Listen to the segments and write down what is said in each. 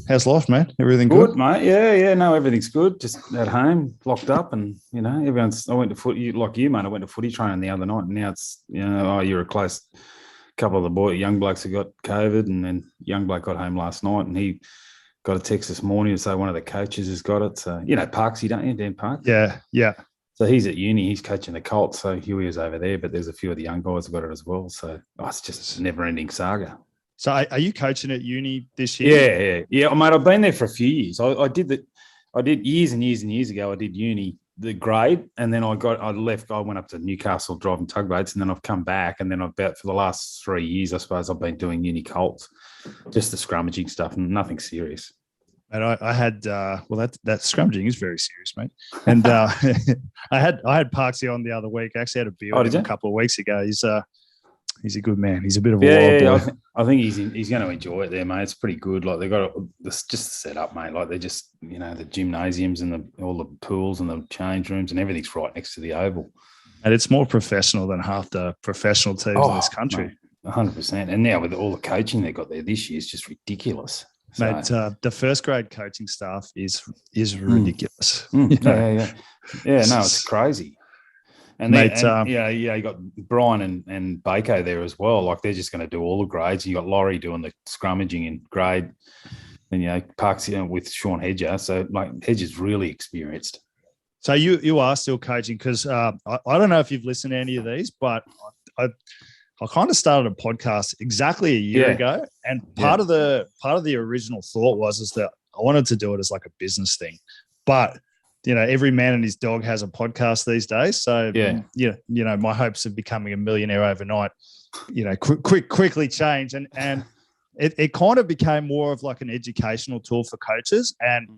How's life, mate? Everything Good, good? mate. Yeah. No, everything's good. Just at home, locked up, and everyone's. I went to footy like you, mate. I went to footy training the other night, and now it's oh, you're a close couple of the young blokes have got COVID, and then young bloke got home last night, and he got a text this morning to say one of the coaches has got it. So Parksy, don't you, Dan Parks? Yeah. So he's at uni. He's coaching the Colts. So Huey is over there, but there's a few of the young guys who got it as well. So it's just a never-ending saga. So are you coaching at uni this year? Yeah, mate. I've been there for a few years. I did that. I did years and years and years ago. I did uni, the grade, and then I left. I went up to Newcastle driving tugboats, and then I've come back, and then for the last 3 years, I suppose I've been doing uni Colts, just the scrummaging stuff, and nothing serious. And I had that scrummaging is very serious, mate. And I had Parksy on the other week. I actually had a beer with him a couple of weeks ago. He's a good man. He's a bit of a wild boy. I think he's going to enjoy it there, mate. It's pretty good. Like they got just set up, mate. Like they're just the gymnasiums and all the pools and the change rooms and everything's right next to the oval. And it's more professional than half the professional teams in this country. 100%. And now with all the coaching they got there this year, it's just ridiculous. So, mate, the first grade coaching staff is ridiculous. Yeah. No, it's crazy. And you got Brian and Bako there as well. Like they're just going to do all the grades. You got Laurie doing the scrummaging in grade, and Parks with Sean Hedger. So like Hedger's really experienced. So you are still coaching because I don't know if you've listened to any of these, but I kind of started a podcast exactly a year ago, and part of the original thought is that I wanted to do it as like a business thing, but every man and his dog has a podcast these days. So, my hopes of becoming a millionaire overnight, quickly change. And it kind of became more of like an educational tool for coaches. And,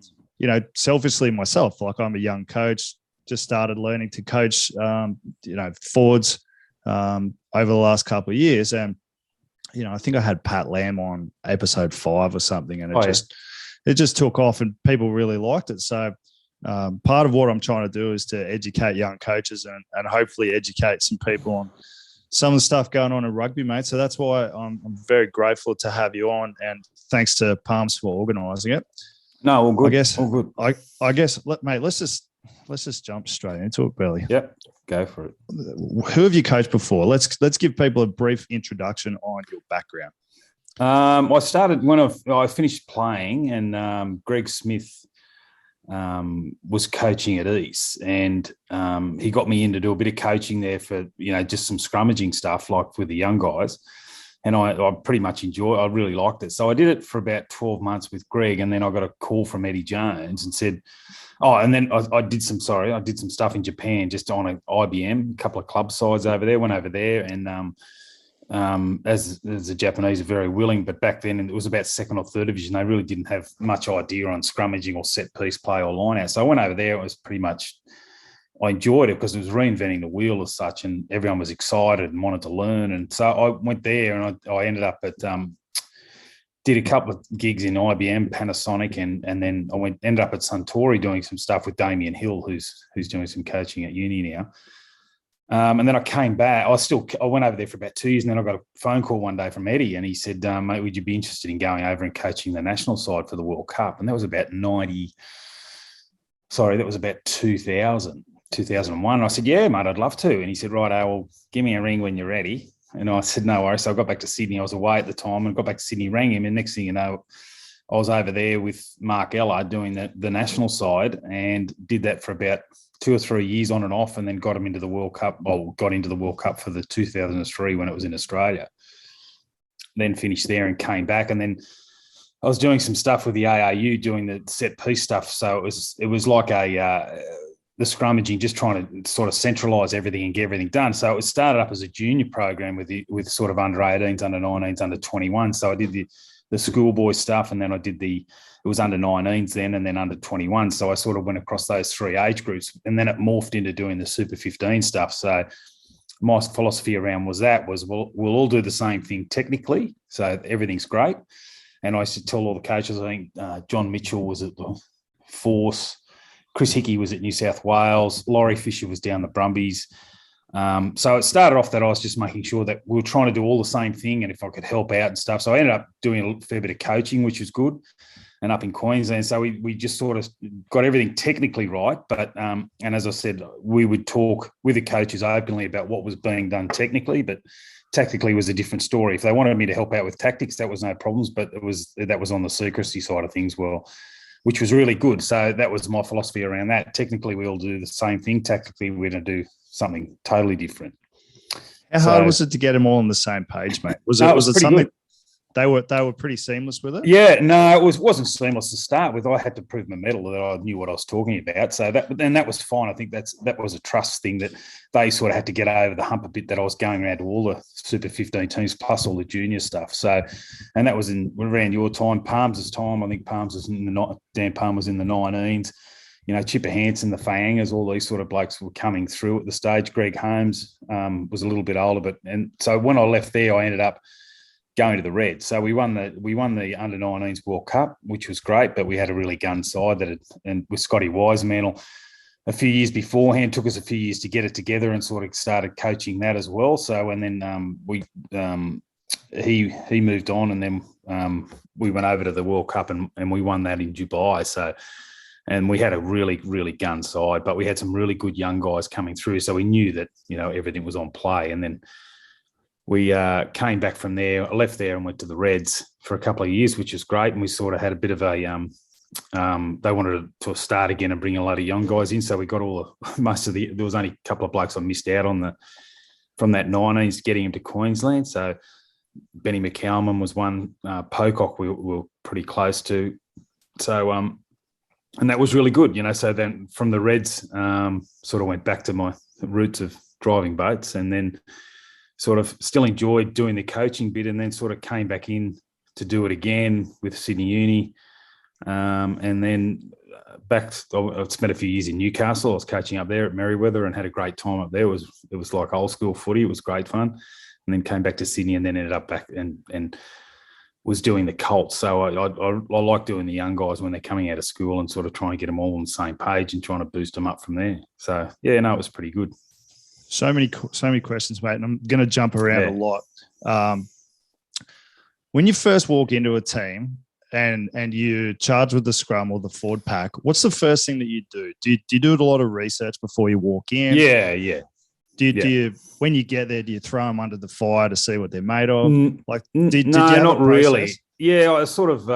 selfishly myself, like I'm a young coach, just started learning to coach, forwards over the last couple of years. And, I think I had Pat Lamb on episode 5 or something. And it just took off and people really liked it. So, part of what I'm trying to do is to educate young coaches and hopefully educate some people on some of the stuff going on in rugby, mate. So that's why I'm very grateful to have you on, and thanks to Palms for organising it. No, all good. All good. I guess, mate. Let's just jump straight into it, Belly. Yep, go for it. Who have you coached before? Let's give people a brief introduction on your background. I started when I finished playing, and Greg Smith was coaching at East, and he got me in to do a bit of coaching there for just some scrummaging stuff like with the young guys, and I pretty much I really liked it. So I did it for about 12 months with Greg, and then I got a call from Eddie Jones and said, and then I did some stuff in Japan just on an IBM, a couple of club sides over there, went over there, and as the Japanese are very willing, but back then it was about second or third division. They really didn't have much idea on scrummaging or set piece play or line out. So I went over there. It was pretty much, I enjoyed it because it was reinventing the wheel as such, and everyone was excited and wanted to learn. And so I went there, and I ended up at did a couple of gigs in IBM, Panasonic, and then I ended up at Suntory doing some stuff with Damien Hill, who's doing some coaching at uni now. And then I came back. I went over there for about 2 years, and then I got a phone call one day from Eddie, and he said, mate, would you be interested in going over and coaching the national side for the World Cup? And that was about 2001. And I said, yeah, mate, I'd love to. And he said, right, well, give me a ring when you're ready. And I said, no worries. So I got back to Sydney. I was away at the time and got back to Sydney, rang him. And next thing you know, I was over there with Mark Ella doing the national side, and did that for about 2 or 3 years on and off, and then got into the World Cup for the 2003 when it was in Australia. Then finished there and came back, and then I was doing some stuff with the ARU doing the set piece stuff. So it was like the scrummaging, just trying to sort of centralise everything and get everything done. So it started up as a junior program with sort of under 18s, under 19s, under 21. So I did the schoolboy stuff, and then I did it was under 19s then, and then under 21. So I sort of went across those 3 age groups, and then it morphed into doing the Super 15 stuff. So my philosophy around was we'll all do the same thing technically, so everything's great. And I used to tell all the coaches, I think John Mitchell was at the Force, Chris Hickey was at New South Wales, Laurie Fisher was down the Brumbies. So it started off that I was just making sure that we were trying to do all the same thing, and if I could help out and stuff. So I ended up doing a fair bit of coaching, which was good. and up in Queensland. So we just sort of got everything technically right. But, and as I said, we would talk with the coaches openly about what was being done technically, but tactically was a different story. If they wanted me to help out with tactics, that was no problems, but that was on the secrecy side of things, which was really good. So that was my philosophy around that. Technically, we all do the same thing. Tactically, we're going to do something totally different. How hard was it to get them all on the same page, mate? Was it something good. They were pretty seamless with it? Yeah, no, it wasn't seamless to start with. I had to prove my mettle that I knew what I was talking about. So that was fine. I think that was a trust thing that they sort of had to get over the hump a bit, that I was going around to all the Super 15 teams plus all the junior stuff. So, and that was around your time, Palms' time. I think Dan Palm was in the 19s. You know, Chipper Hansen, the Faangas, all these sort of blokes were coming through at the stage. Greg Holmes was a little bit older, and so when I left there, I ended up going to the Reds. So we won the under-19s World Cup, which was great, but we had a really gun side and with Scotty Wiseman a few years beforehand, took us a few years to get it together and sort of started coaching that as well. So, and then he moved on, and then we went over to the World Cup and we won that in Dubai. So, and we had a really, really gun side, but we had some really good young guys coming through. So we knew that, you know, everything was on play. And then we came back from there. I left there and went to the Reds for a couple of years, which was great. And we sort of had a bit of a they wanted to start again and bring a lot of young guys in. So we got there was only a couple of blokes I missed out on from that 19s, getting him to Queensland. So Benny McCalman was one. Pocock we were pretty close to. So, and that was really good, you know. So then from the Reds, sort of went back to my roots of driving boats, and then sort of still enjoyed doing the coaching bit, and then sort of came back in to do it again with Sydney Uni. And then I spent a few years in Newcastle. I was coaching up there at Merriweather and had a great time up there. It was like old school footy. It was great fun. And then came back to Sydney, and then ended up back and was doing the Colts. So I like doing the young guys when they're coming out of school and sort of trying to get them all on the same page and trying to boost them up from there. So, yeah, no, it was pretty good. So many questions, mate, and I'm going to jump around a lot. When you first walk into a team and you charge with the scrum or the forward pack, what's the first thing that you do? Do you do a lot of research before you walk in? Yeah. Do you when you get there, do you throw them under the fire to see what they're made of? Did you have not really. process? Yeah, I sort of.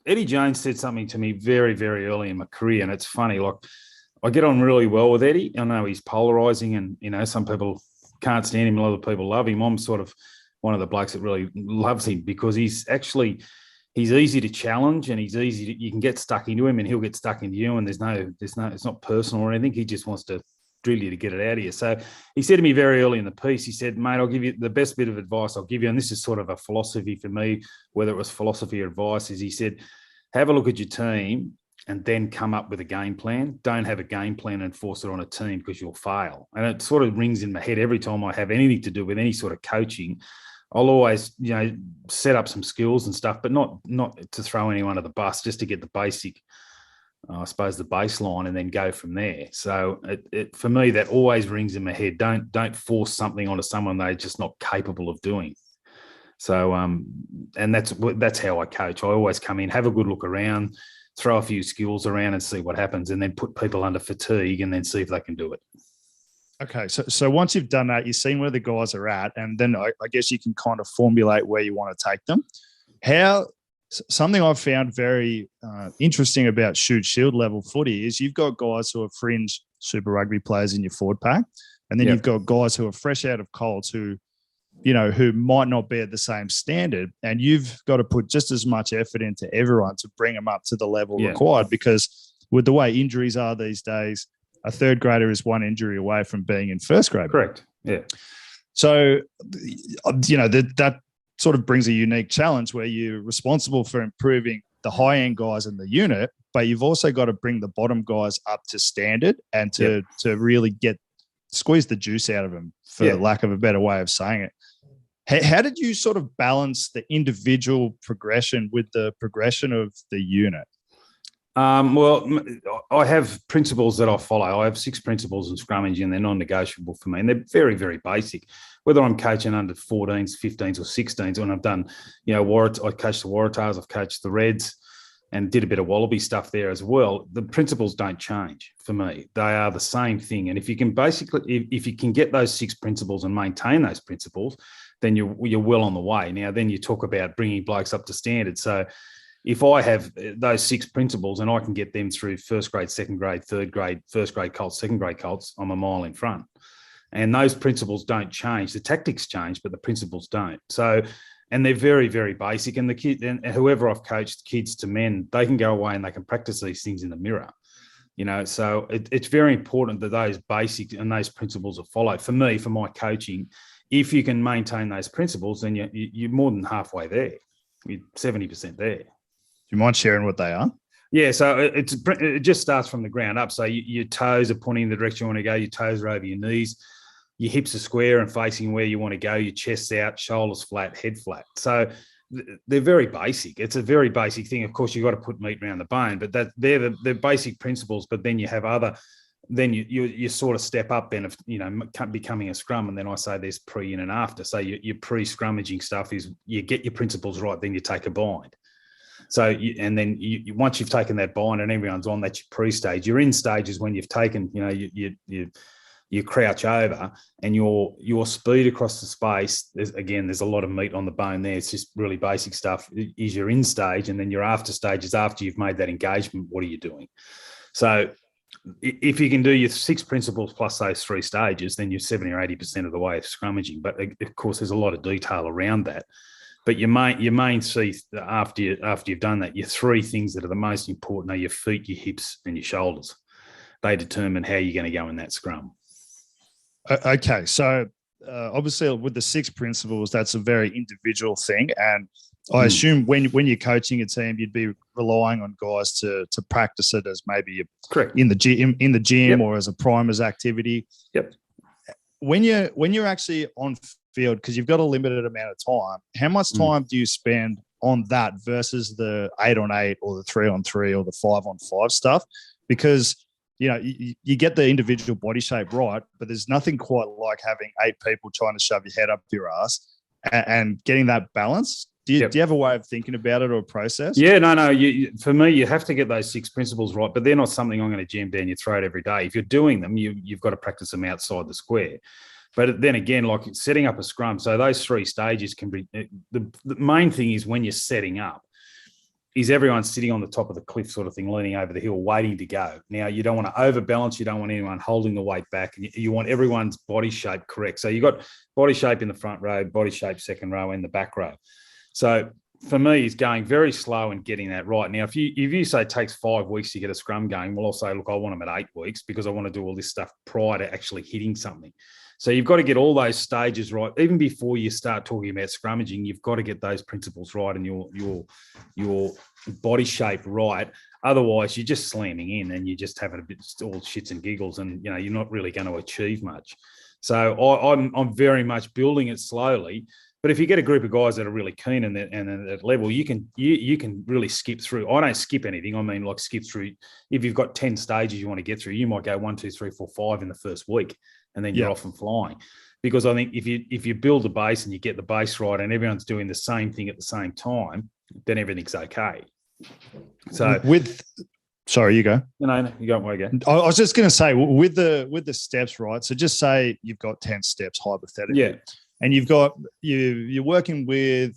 Eddie Jones said something to me very, very early in my career, and it's funny. Like, I get on really well with Eddie. I know he's polarizing, and you know, some people can't stand him, a lot of people love him. I'm sort of one of the blokes that really loves him because he's easy to challenge, and you can get stuck into him, and he'll get stuck into you, and there's no, it's not personal or anything. He just wants to drill you to get it out of you. So he said to me very early in the piece, he said, mate, I'll give you the best bit of advice I'll give you. And this is sort of a philosophy for me, whether it was philosophy or advice, is he said, have a look at your team and then come up with a game plan. Don't have a game plan and force it on a team because you'll fail. And it sort of rings in my head every time I have anything to do with any sort of coaching. I'll always, you know, set up some skills and stuff, but not to throw anyone at the bus, just to get the basic, I suppose, the baseline, and then go from there. So for me, that always rings in my head. Don't force something onto someone they're just not capable of doing. So, and that's how I coach. I always come in, have a good look around, throw a few skills around and see what happens, and then put people under fatigue and then see if they can do it. Okay, so once you've done that, you've seen where the guys are at, and then I guess you can kind of formulate where you want to take them. Something I've found very interesting about shoot shield level footy is you've got guys who are fringe Super Rugby players in your forward pack, and then you've got guys who are fresh out of Colts who might not be at the same standard, and you've got to put just as much effort into everyone to bring them up to the level required, because with the way injuries are these days, a third grader is one injury away from being in first grade. Correct. Yeah. So, that sort of brings a unique challenge where you're responsible for improving the high-end guys in the unit, but you've also got to bring the bottom guys up to standard and to really squeeze the juice out of them, for lack of a better way of saying it. How did you sort of balance the individual progression with the progression of the unit? Well, I have principles that I follow. I have 6 principles in scrummage, and they're non-negotiable for me. And they're very, very basic. Whether I'm coaching under 14s, 15s or 16s, when I've done, I coached the Waratahs, I've coached the Reds, and did a bit of Wallaby stuff there as well, the principles don't change for me. They are the same thing. And if you can if you can get those 6 principles and maintain those principles, then you're well on the way. Now, then you talk about bringing blokes up to standard. So if I have those 6 principles and I can get them through first grade, second grade, third grade, first grade Colts, second grade Colts, I'm a mile in front. And those principles don't change. The tactics change, but the principles don't. So, and they're very, very basic. And the kid, and whoever I've coached, kids to men, they can go away and they can practice these things in the mirror. So it's very important that those basics and those principles are followed. For me, for my coaching, if you can maintain those principles, then you're more than halfway there. You're 70% there. Do you mind sharing what they are? Yeah, so it just starts from the ground up. So your toes are pointing in the direction you want to go. Your toes are over your knees. Your hips are square and facing where you want to go. Your chest's out, shoulders flat, head flat. So they're very basic. It's a very basic thing. Of course, you've got to put meat around the bone, but they're the basic principles. But then you have other. Then you sort of step up then of becoming a scrum, and then I say there's pre, in, and after. So your pre-scrummaging stuff is you get your principles right, then you take a bind. So once you've taken that bind and everyone's on, that's your pre-stage. Your in stage is when you've taken you crouch over and your speed across the space. There's a lot of meat on the bone there. It's just really basic stuff. Is your in stage, and then your after stage is after you've made that engagement. What are you doing? So if you can do your 6 principles plus those 3 stages, then you're 70 or 80% of the way of scrummaging. But of course, there's a lot of detail around that. But your main see after you've done that, your 3 things that are the most important are your feet, your hips, and your shoulders. They determine how you're going to go in that scrum. Okay, so obviously with the 6 principles, that's a very individual thing, and I assume when you're coaching a team, you'd be relying on guys to practice it as maybe correct in the gym or as a primers activity. Yep. When you're actually on field, because you've got a limited amount of time, how much time do you spend on that versus the 8-on-8 or the 3-on-3 or the 5-on-5 stuff? Because you get the individual body shape right, but there's nothing quite like having 8 people trying to shove your head up your ass and getting that balance. Do you have a way of thinking about it or a process? Yeah, no. For me, you have to get those 6 principles right, but they're not something I'm going to jam down your throat every day. If you're doing them, you've got to practice them outside the square. But then again, like setting up a scrum, so those 3 stages can be the main thing is when you're setting up, is everyone sitting on the top of the cliff sort of thing, leaning over the hill, waiting to go. Now, you don't want to overbalance. You don't want anyone holding the weight back. And you want everyone's body shape correct. So you've got body shape in the front row, body shape second row, and the back row. So for me, it's going very slow and getting that right. Now, if you say it takes 5 weeks to get a scrum going, well, I'll say, look, I want them at 8 weeks because I want to do all this stuff prior to actually hitting something. So you've got to get all those stages right. Even before you start talking about scrummaging, you've got to get those principles right and your body shape right. Otherwise, you're just slamming in and you're just having a bit all shits and giggles, and you're not really going to achieve much. So I'm very much building it slowly. But if you get a group of guys that are really keen and at that level, you can really skip through. I don't skip anything. I mean, like skip through. If you've got 10 stages you want to get through, you might go 1, 2, 3, 4, 5 in the first week, and then you're off and flying. Because I think if you build the base and you get the base right, and everyone's doing the same thing at the same time, then everything's okay. So sorry, you go. No, you go away again. I was just going to say with the steps, right? So just say you've got 10 steps hypothetically. Yeah. And you're working with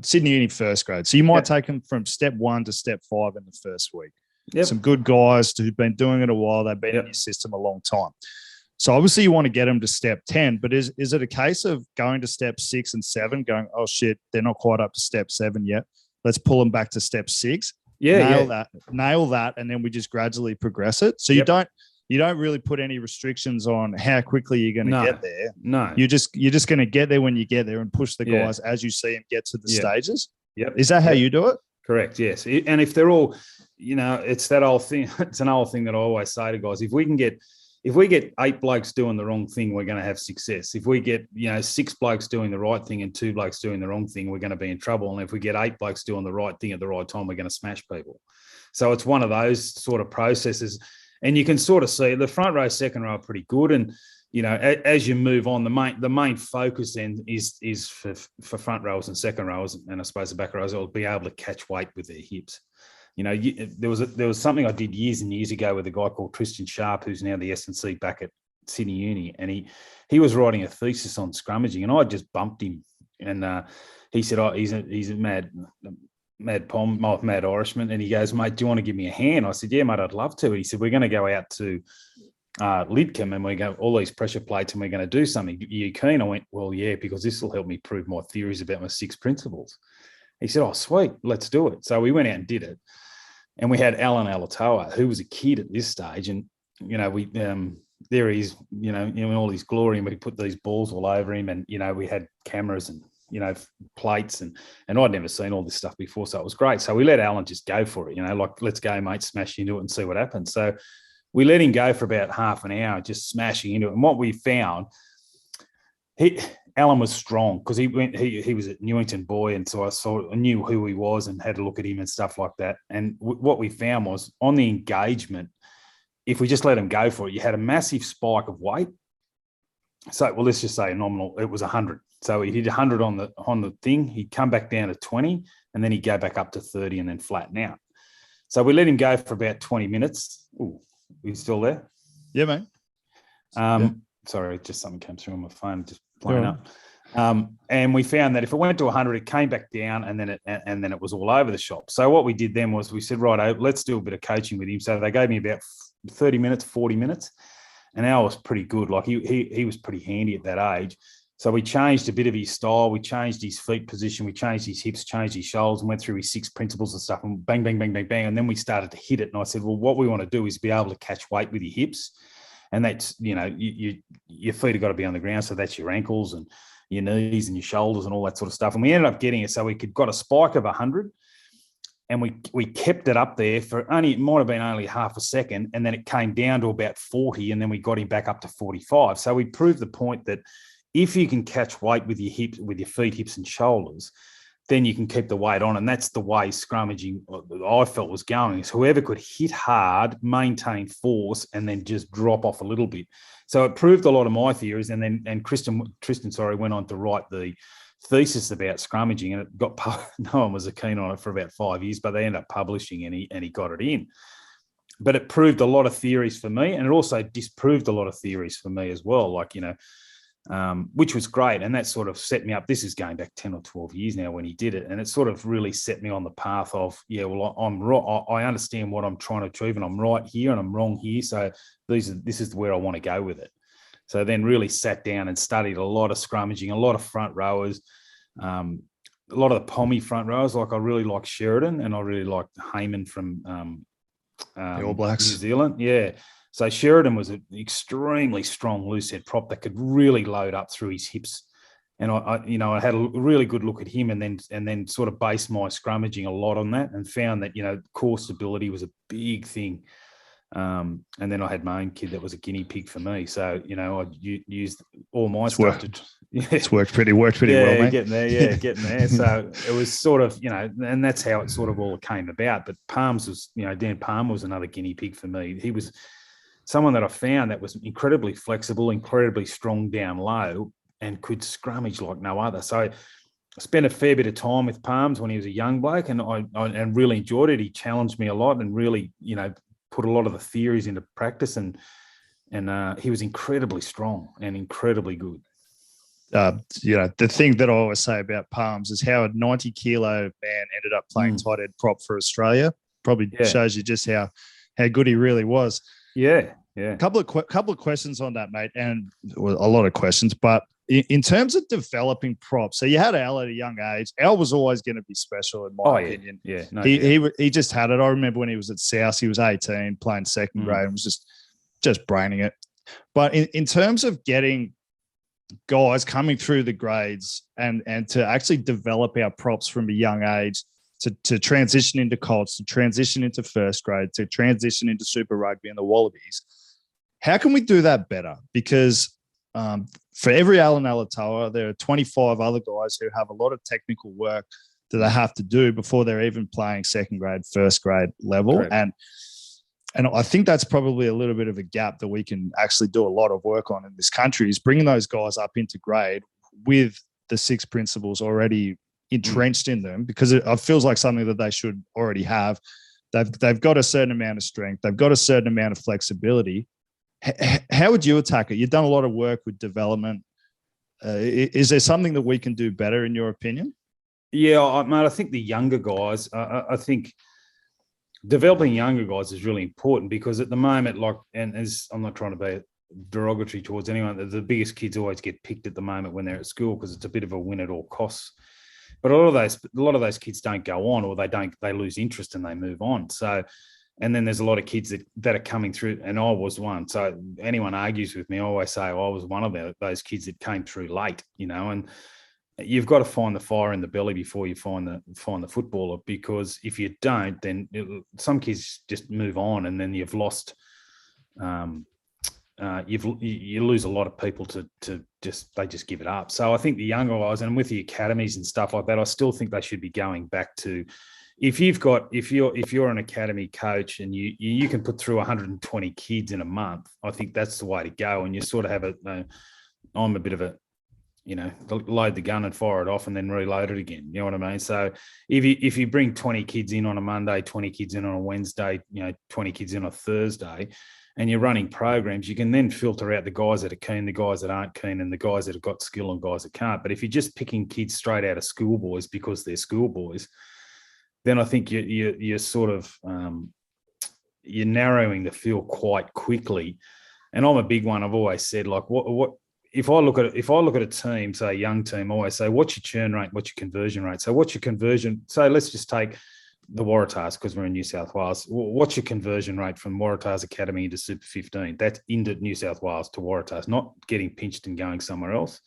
Sydney Uni first grade. So you might take them from step 1 to step 5 in the first week. Yep. Some good guys who've been doing it a while. They've been in your system a long time. So obviously you want to get them to step 10, but is it a case of going to step 6 and 7, going, oh shit, they're not quite up to step 7 yet. Let's pull them back to step 6. Nail that, and then we just gradually progress it. So you don't really put any restrictions on how quickly you're going to get there. No. You're just going to get there when you get there and push the guys as you see them get to the stages. Yep. Is that how you do it? Correct. Yes. And if they're all, it's that old thing. It's an old thing that I always say to guys. If we get 8 blokes doing the wrong thing, we're going to have success. If we get 6 blokes doing the right thing and 2 blokes doing the wrong thing, we're going to be in trouble. And if we get 8 blokes doing the right thing at the right time, we're going to smash people. So it's one of those sort of processes. And you can sort of see the front row, second row are pretty good. And as you move on, the main focus then is for front rowers and second rowers, and I suppose the back rowers will be able to catch weight with their hips. There was something I did years and years ago with a guy called Tristan Sharp, who's now the S&C back at Sydney Uni, and he was writing a thesis on scrummaging, and I just bumped him, and he said, "Oh, he's a mad Irishman," and he goes, "Mate, do you want to give me a hand?" I said, "Yeah, mate, I'd love to." And he said, "We're going to go out to Lidcombe, and we go all these pressure plates, and we're going to do something. Are you keen?" I went, "Well, yeah, because this will help me prove my theories about my 6 principles." He said, "Oh, sweet, let's do it." So we went out and did it. And we had Alan Alatoa, who was a kid at this stage. And, we there he is, in all his glory, and we put these balls all over him. And, we had cameras and, plates. And I'd never seen all this stuff before. So it was great. So we let Alan just go for it, let's go, mate, smash into it and see what happens. So we let him go for about half an hour, just smashing into it. And what we found, Alan was strong because he was at Newington Boy, and so I knew who he was and had a look at him and stuff like that. And what we found was on the engagement, if we just let him go for it, you had a massive spike of weight. So, let's just say nominal, it was 100. So he did 100 on the thing. He'd come back down to 20, and then he'd go back up to 30 and then flatten out. So we let him go for about 20 minutes. Ooh, are you still there? Yeah, mate. Sorry, just something came through on my phone, just playing up. And we found that if it went to 100, it came back down, and then it was all over the shop. So what we did then was we said, right, let's do a bit of coaching with him. So they gave me about 30 minutes, 40 minutes, and Al was pretty good. Like he was pretty handy at that age. So we changed a bit of his style. We changed his feet position. We changed his hips, changed his shoulders, and went through his 6 principles and stuff, and bang, bang, bang, bang, bang. And then we started to hit it. And I said, well, what we want to do is be able to catch weight with your hips. And that's, your feet have got to be on the ground. So that's your ankles and your knees and your shoulders and all that sort of stuff. And we ended up getting it so we got a spike of 100, and we kept it up there for it might have been only half a second. And then it came down to about 40, and then we got him back up to 45. So we proved the point that if you can catch weight with your hips, with your feet, hips and shoulders, then you can keep the weight on. And that's the way scrummaging, I felt, was going, is whoever could hit hard, maintain force, and then just drop off a little bit. So it proved a lot of my theories. And Tristan went on to write the thesis about scrummaging, and it got, no one was keen on it for about 5 years, but they ended up publishing, and he got it in. But it proved a lot of theories for me, and it also disproved a lot of theories for me as well. Which was great. And that sort of set me up. This is going back 10 or 12 years now when he did it. And it sort of really set me on the path of, I'm right. I understand what I'm trying to achieve, and I'm right here and I'm wrong here. So this is where I want to go with it. So then really sat down and studied a lot of scrummaging, a lot of front rowers, a lot of the Pommy front rowers. Like I really like Sheridan, and I really like Heyman from the All Blacks, New Zealand. Yeah. So Sheridan was an extremely strong loose head prop that could really load up through his hips. And I had a really good look at him, and then sort of based my scrummaging a lot on that, and found that, core stability was a big thing. And then I had my own kid that was a guinea pig for me. So, I used all my stuff. It's worked pretty well, mate. Getting there. So it was sort of, and that's how it sort of all came about. But Palms was, Dan Palmer was another guinea pig for me. He was someone that I found that was incredibly flexible, incredibly strong down low, and could scrummage like no other. So I spent a fair bit of time with Palms when he was a young bloke, and I really enjoyed it. He challenged me a lot and really, put a lot of the theories into practice, and he was incredibly strong and incredibly good. The thing that I always say about Palms is how a 90-kilo man ended up playing tight end prop for Australia. Probably shows you just how good he really was. Yeah. A couple of questions on that, mate, and a lot of questions. But in terms of developing props, so you had Al at a young age. Al was always going to be special, in my opinion. Yeah. He just had it. I remember when he was at South, he was 18, playing second grade, and was just braining it. But in terms of getting guys coming through the grades and to actually develop our props from a young age, to transition into Colts, to transition into first grade, to transition into Super Rugby and the Wallabies, how can we do that better? Because for every Alan Alatoa, there are 25 other guys who have a lot of technical work that they have to do before they're even playing second grade, first grade level. Correct. And And I think that's probably a little bit of a gap that we can actually do a lot of work on in this country, is bringing those guys up into grade with the 6 principles already entrenched in them, because it feels like something that they should already have. They've got a certain amount of strength. They've got a certain amount of flexibility. How would you attack it? You've done a lot of work with development. Is there something that we can do better, in your opinion? Yeah, mate, I think the younger guys, I think developing younger guys is really important, because at the moment, and as I'm not trying to be derogatory towards anyone, the biggest kids always get picked at the moment when they're at school, because it's a bit of a win at all costs. But a lot of those kids don't go on, or they lose interest and they move on. So, and then there's a lot of kids that are coming through, and I was one. So anyone argues with me, I always say I was one of those kids that came through late, and you've got to find the fire in the belly before you find the footballer, because if you don't, then some kids just move on, and then you've lost. You lose a lot of people to they just give it up. So I think the younger guys, and with the academies and stuff like that, I still think they should be going back to, if you're an academy coach and you can put through 120 kids in a month, I think that's the way to go. And you sort of have I'm a bit of a, load the gun and fire it off and then reload it again. You know what I mean? So if you bring 20 kids in on a Monday, 20 kids in on a Wednesday, 20 kids in on a Thursday, and you're running programs, you can then filter out the guys that are keen, the guys that aren't keen, and the guys that have got skill and guys that can't. But if you're just picking kids straight out of schoolboys because they're schoolboys, then I think you're sort of you're narrowing the field quite quickly. And I'm a big one. I've always said, like, what if I look at a team, say a young team, I always say, what's your churn rate? What's your conversion rate? So what's your conversion? So let's just take the Waratahs, because we're in New South Wales. What's your conversion rate from Waratahs Academy into Super 15? That's into New South Wales to Waratahs, not getting pinched and going somewhere else.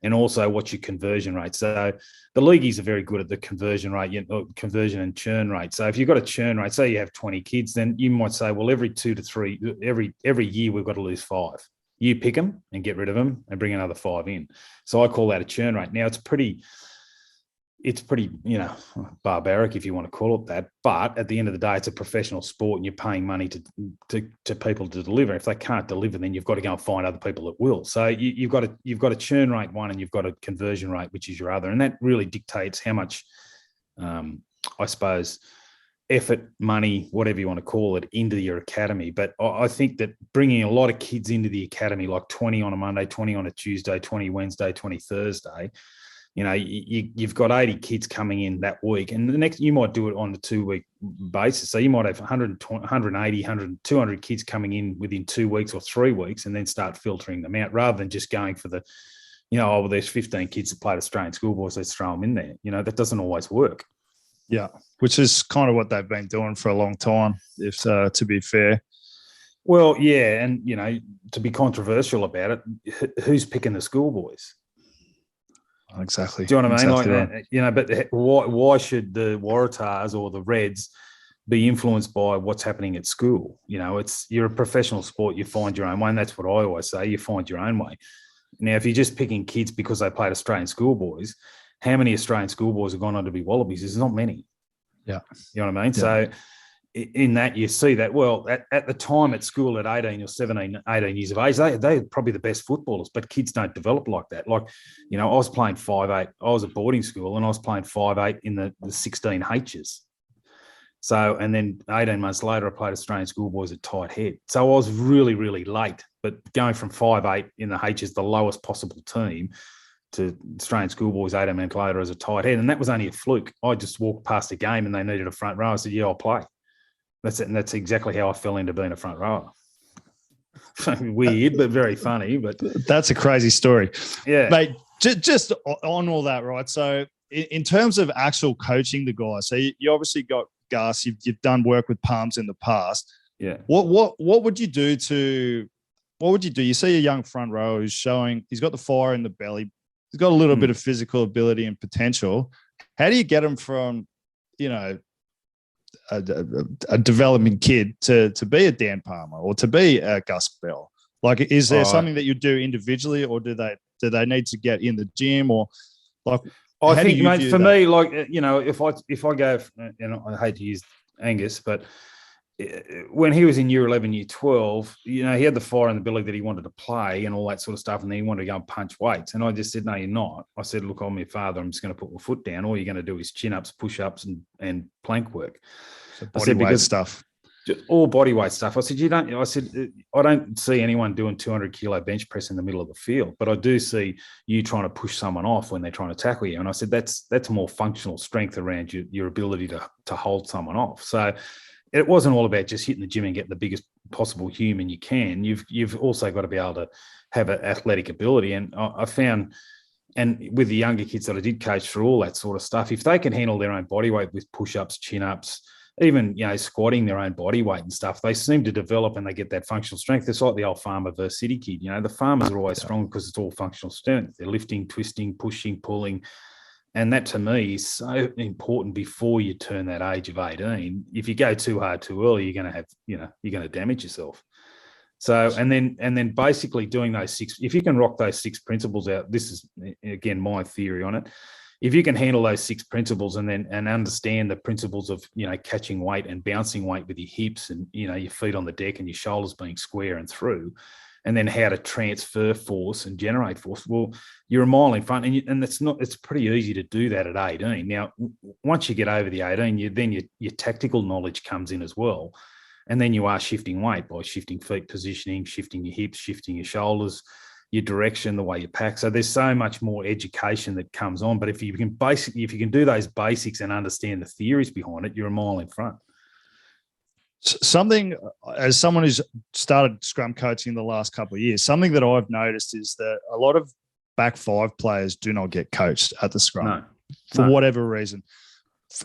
And also, what's your conversion rate? So the leagueies are very good at the conversion rate, conversion and churn rate. So if you've got a churn rate, say you have 20 kids, then you might say, well, every 2 to 3, every year we've got to lose 5. You pick them and get rid of them and bring another 5 in. So I call that a churn rate. Now it's pretty, barbaric, if you want to call it that. But at the end of the day, it's a professional sport, and you're paying money to people to deliver. If they can't deliver, then you've got to go and find other people that will. So you've got a churn rate one, and you've got a conversion rate, which is your other, and that really dictates how much, I suppose, effort, money, whatever you want to call it, into your academy. But I think that bringing a lot of kids into the academy, like 20 on a Monday, 20 on a Tuesday, 20 Wednesday, 20 Thursday, you've got 80 kids coming in that week, and the next you might do it on a 2-week basis. So you might have 120, 180, 100, 200 kids coming in within 2 weeks or 3 weeks, and then start filtering them out, rather than just going for the, there's 15 kids that played Australian schoolboys, let's throw them in there. That doesn't always work. Yeah, which is kind of what they've been doing for a long time, if to be fair. Well, yeah, and, to be controversial about it, who's picking the schoolboys? Exactly. Do you know what I mean? Exactly right. But why should the Waratahs or the Reds be influenced by what's happening at school? You're a professional sport. You find your own way, and that's what I always say. You find your own way. Now, if you're just picking kids because they played Australian schoolboys, how many Australian schoolboys have gone on to be Wallabies? There's not many. Yeah. You know what I mean? Yeah. So in that, you see that, well, at the time at school at 18 or 17, 18 years of age, they're probably the best footballers, but kids don't develop like that. Like, I was playing 5'8". I was at boarding school, and I was playing 5'8" in the 16 H's. So, and then 18 months later, I played Australian schoolboys at tight head. So I was really, really late, but going from 5'8" in the H's, the lowest possible team, to Australian schoolboys 18 months later as a tight head. And that was only a fluke. I just walked past a game and they needed a front row. I said, yeah, I'll play. That's it. And that's exactly how I fell into being a front rower. Weird, but very funny. But that's a crazy story. Yeah. Mate, just on all that, right? So in terms of actual coaching the guys, so you obviously got Gus, you've done work with Palms in the past. Yeah. What would you do You see a young front row who's showing, he's got the fire in the belly. He's got a little bit of physical ability and potential. How do you get him from, a developing kid to be a Dan Palmer or to be a Gus Bell? Like, is there something that you do individually, or do they need to get in the gym, or like? I think, mate, for me, like, if I go, and I hate to use Angus, but when he was in year 11, year 12, he had the fire and the ability that he wanted to play and all that sort of stuff. And then he wanted to go and punch weights. And I just said, no, you're not. I said, look, I'm your father. I'm just going to put my foot down. All you're going to do is chin-ups, push-ups and plank work. So body weight stuff. All body weight stuff. I said, I don't see anyone doing 200 kilo bench press in the middle of the field, but I do see you trying to push someone off when they're trying to tackle you. And I said, that's more functional strength around your ability to hold someone off. So it wasn't all about just hitting the gym and getting the biggest possible human you can. You've also got to be able to have an athletic ability. And I found, and with the younger kids that I did coach through all that sort of stuff, if they can handle their own body weight with push-ups, chin-ups, even, squatting their own body weight and stuff, they seem to develop and they get that functional strength. It's like the old farmer versus city kid. The farmers are always strong because it's all functional strength. They're lifting, twisting, pushing, pulling. And that to me is so important before you turn that age of 18. If you go too hard too early, you're going to have, you're going to damage yourself. So, and then basically doing those 6, if you can rock those 6 principles out, this is again, my theory on it. If you can handle those 6 principles and understand the principles of, catching weight and bouncing weight with your hips and, your feet on the deck and your shoulders being square and through, and then how to transfer force and generate force, well, you're a mile in front. And it's pretty easy to do that at 18. Now, once you get over the 18, your tactical knowledge comes in as well. And then you are shifting weight by shifting feet positioning, shifting your hips, shifting your shoulders, your direction, the way you pack. So there's so much more education that comes on. But if you can do those basics and understand the theories behind it, you're a mile in front. Something, as someone who's started scrum coaching the last couple of years, something that I've noticed is that a lot of back 5 players do not get coached at the scrum for whatever reason.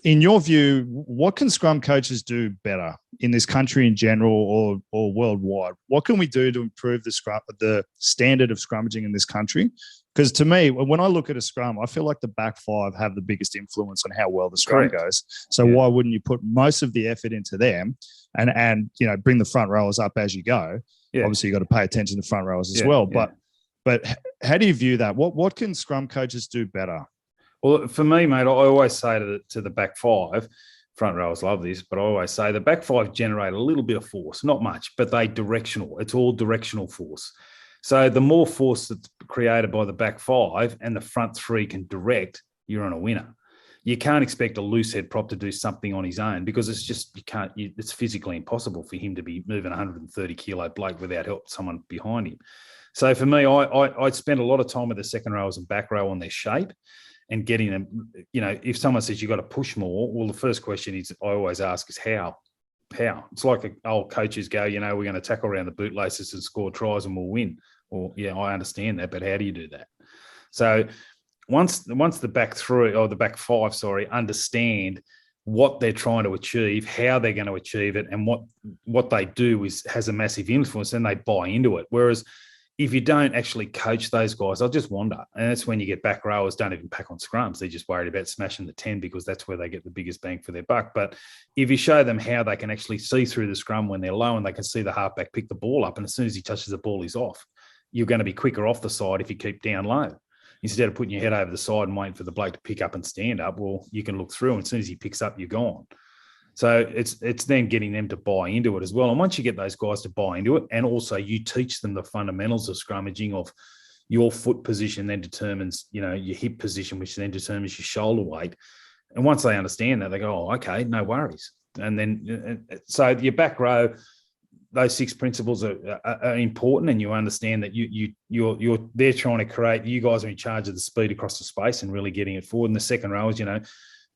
In your view, what can scrum coaches do better in this country in general or worldwide? What can we do to improve the standard of scrummaging in this country? Because to me, when I look at a scrum, I feel like the back 5 have the biggest influence on how well the scrum goes. So why wouldn't you put most of the effort into them and bring the front rowers up as you go? Yeah. Obviously, you've got to pay attention to front rowers as well. Yeah. But how do you view that? What can scrum coaches do better? Well, for me, mate, I always say to the back 5, front rowers love this, but I always say the back 5 generate a little bit of force, not much, but they directional. It's all directional force. So the more force that's created by the back 5 and the front 3 can direct, you're on a winner. You can't expect a loose head prop to do something on his own because it's physically impossible for him to be moving 130 kilo bloke without help, someone behind him. So for me, I spend a lot of time with the second rowers and back row on their shape and getting them, if someone says you've got to push more, well, the first question I always ask is how? It's like old coaches go, we're going to tackle around the bootlaces and score tries and we'll win. Well, yeah, I understand that, but how do you do that? So once the back 3 or the back 5, understand what they're trying to achieve, how they're going to achieve it, and what they do has a massive influence, and they buy into it. Whereas if you don't actually coach those guys, they'll just wander. And that's when you get back rowers don't even pack on scrums. They're just worried about smashing the 10 because that's where they get the biggest bang for their buck. But if you show them how they can actually see through the scrum when they're low and they can see the halfback pick the ball up, and as soon as he touches the ball, he's off. You're going to be quicker off the side if you keep down low. Instead of putting your head over the side and waiting for the bloke to pick up and stand up, well, you can look through, and as soon as he picks up, you're gone. So it's then getting them to buy into it as well. And once you get those guys to buy into it, and also you teach them the fundamentals of scrummaging, of your foot position then determines, your hip position, which then determines your shoulder weight. And once they understand that, they go, oh, okay, no worries. And then, so your back row, those 6 principles are important, and you understand that they're trying to create, you guys are in charge of the speed across the space and really getting it forward. And the second row is,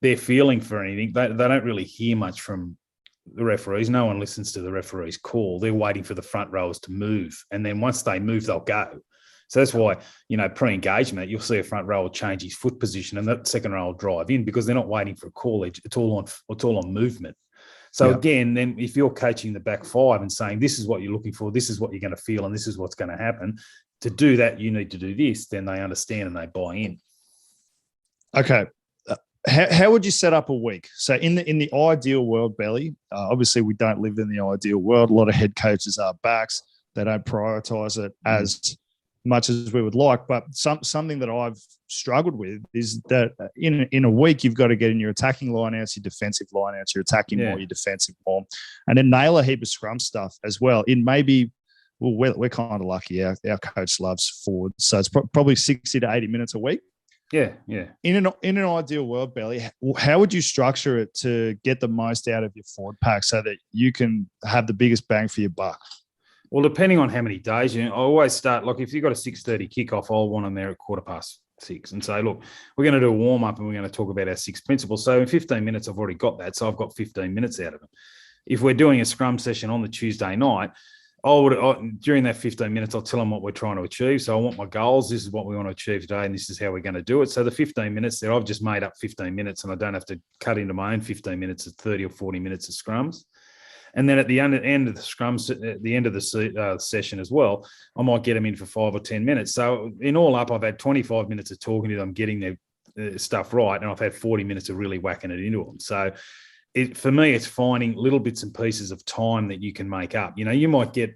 they're feeling for anything. They don't really hear much from the referees. No one listens to the referee's call. They're waiting for the front rowers to move. And then once they move, they'll go. So that's why, pre-engagement, you'll see a front rower change his foot position and that second row will drive in because they're not waiting for a call. It's all on movement. So again, then if you're coaching the back 5 and saying, this is what you're looking for, this is what you're going to feel, and this is what's going to happen, to do that, you need to do this, then they understand and they buy in. Okay. How would you set up a week? So in the ideal world, Belly, obviously we don't live in the ideal world. A lot of head coaches are backs. They don't prioritize it as much as we would like. But something that I've struggled with is that in a week, you've got to get in your attacking lineouts, your defensive lineouts, your attacking more, your defensive more, and then nail a heap of scrum stuff as well. In maybe, well, we're kind of lucky. Our coach loves forwards, so it's probably 60 to 80 minutes a week. Yeah. In an ideal world, Belly, how would you structure it to get the most out of your forward pack so that you can have the biggest bang for your buck? Well, depending on how many days, I always start, like if you've got a 6:30 kickoff, I'll want them there at 6:15 and say, look, we're going to do a warm-up and we're going to talk about our 6 principles. So in 15 minutes, I've already got that. So I've got 15 minutes out of it. If we're doing a scrum session on the Tuesday night, during that 15 minutes, I'll tell them what we're trying to achieve. So I want my goals. This is what we want to achieve today, and this is how we're going to do it. So the 15 minutes there, I've just made up 15 minutes, and I don't have to cut into my own 15 minutes of 30 or 40 minutes of scrums. And then at the end of the scrums, at the end of the session as well, I might get them in for 5 or 10 minutes. So in all up, I've had 25 minutes of talking to them, getting their stuff right, and I've had 40 minutes of really whacking it into them. So for me, it's finding little bits and pieces of time that you can make up. You might get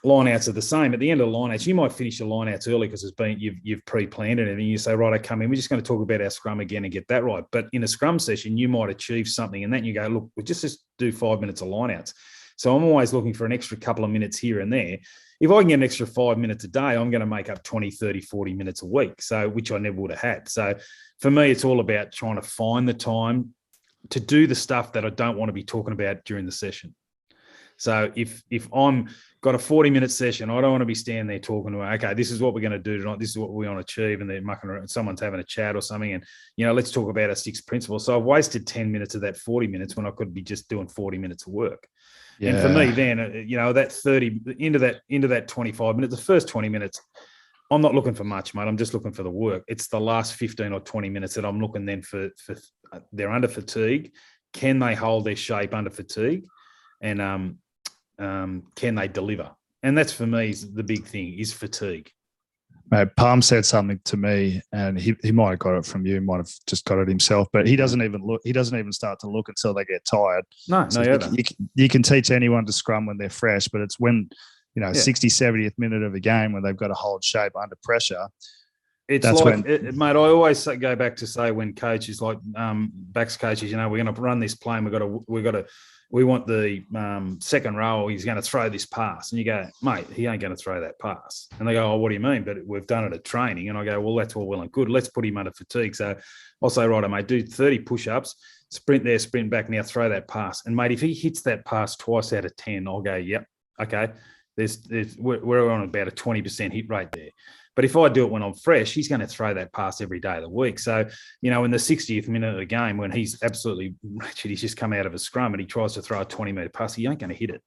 lineouts are the same. At the end of the lineouts, you might finish your lineouts early because you've pre-planned it, and you say, right, I come in, we're just going to talk about our scrum again and get that right. But in a scrum session, you might achieve something, and then you go, look, we'll just do 5 minutes of lineouts. So I'm always looking for an extra couple of minutes here and there. If I can get an extra 5 minutes a day, I'm going to make up 20, 30, 40 minutes a week, so which I never would have had. So for me, it's all about trying to find the time to do the stuff that I don't want to be talking about during the session. So if I'm got a 40-minute session, I don't want to be standing there talking to, okay, this is what we're going to do tonight. This is what we want to achieve. And they're mucking around, someone's having a chat or something. And, let's talk about our 6 principles. So I've wasted 10 minutes of that 40 minutes when I could be just doing 40 minutes of work. Yeah. And for me, then, that 30 into that 25 minutes, the first 20 minutes, I'm not looking for much, mate. I'm just looking for the work. It's the last 15 or 20 minutes that I'm looking then for they're under fatigue. Can they hold their shape under fatigue? And can they deliver? And that's for me the big thing is fatigue. Mate, Palm said something to me, and he might have got it from you, might have just got it himself, but he doesn't even look. He doesn't even start to look until they get tired. No, you can teach anyone to scrum when they're fresh, but it's when 60, 70th minute of a game when they've got to hold shape under pressure. It's that's like, mate, I always go back to say when coaches like backs coaches, we're going to run this play and we want the second row, he's going to throw this pass. And you go, mate, he ain't going to throw that pass. And they go, oh, what do you mean? But we've done it at training. And I go, well, that's all well and good. Let's put him under fatigue. So I'll say, right, mate, do 30 push-ups, sprint there, sprint back, now throw that pass. And, mate, if he hits that pass twice out of 10, I'll go, yep, okay, we're on about a 20% hit rate there. But if I do it when I'm fresh, he's going to throw that pass every day of the week. So, in the 60th minute of the game, when he's absolutely wretched, he's just come out of a scrum and he tries to throw a 20-metre pass, he ain't going to hit it.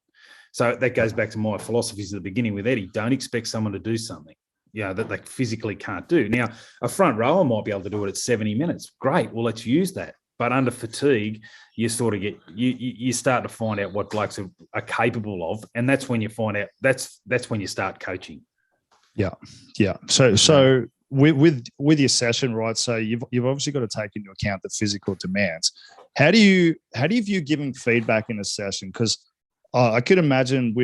So that goes back to my philosophies at the beginning with Eddie. Don't expect someone to do something, that they physically can't do. Now, a front rower might be able to do it at 70 minutes. Great. Well, let's use that. But under fatigue, you sort of get you start to find out what blokes are capable of, and that's when you find out. That's when you start coaching. Yeah. So with your session, right? So you've obviously got to take into account the physical demands. How do you view giving feedback in a session? Because I could imagine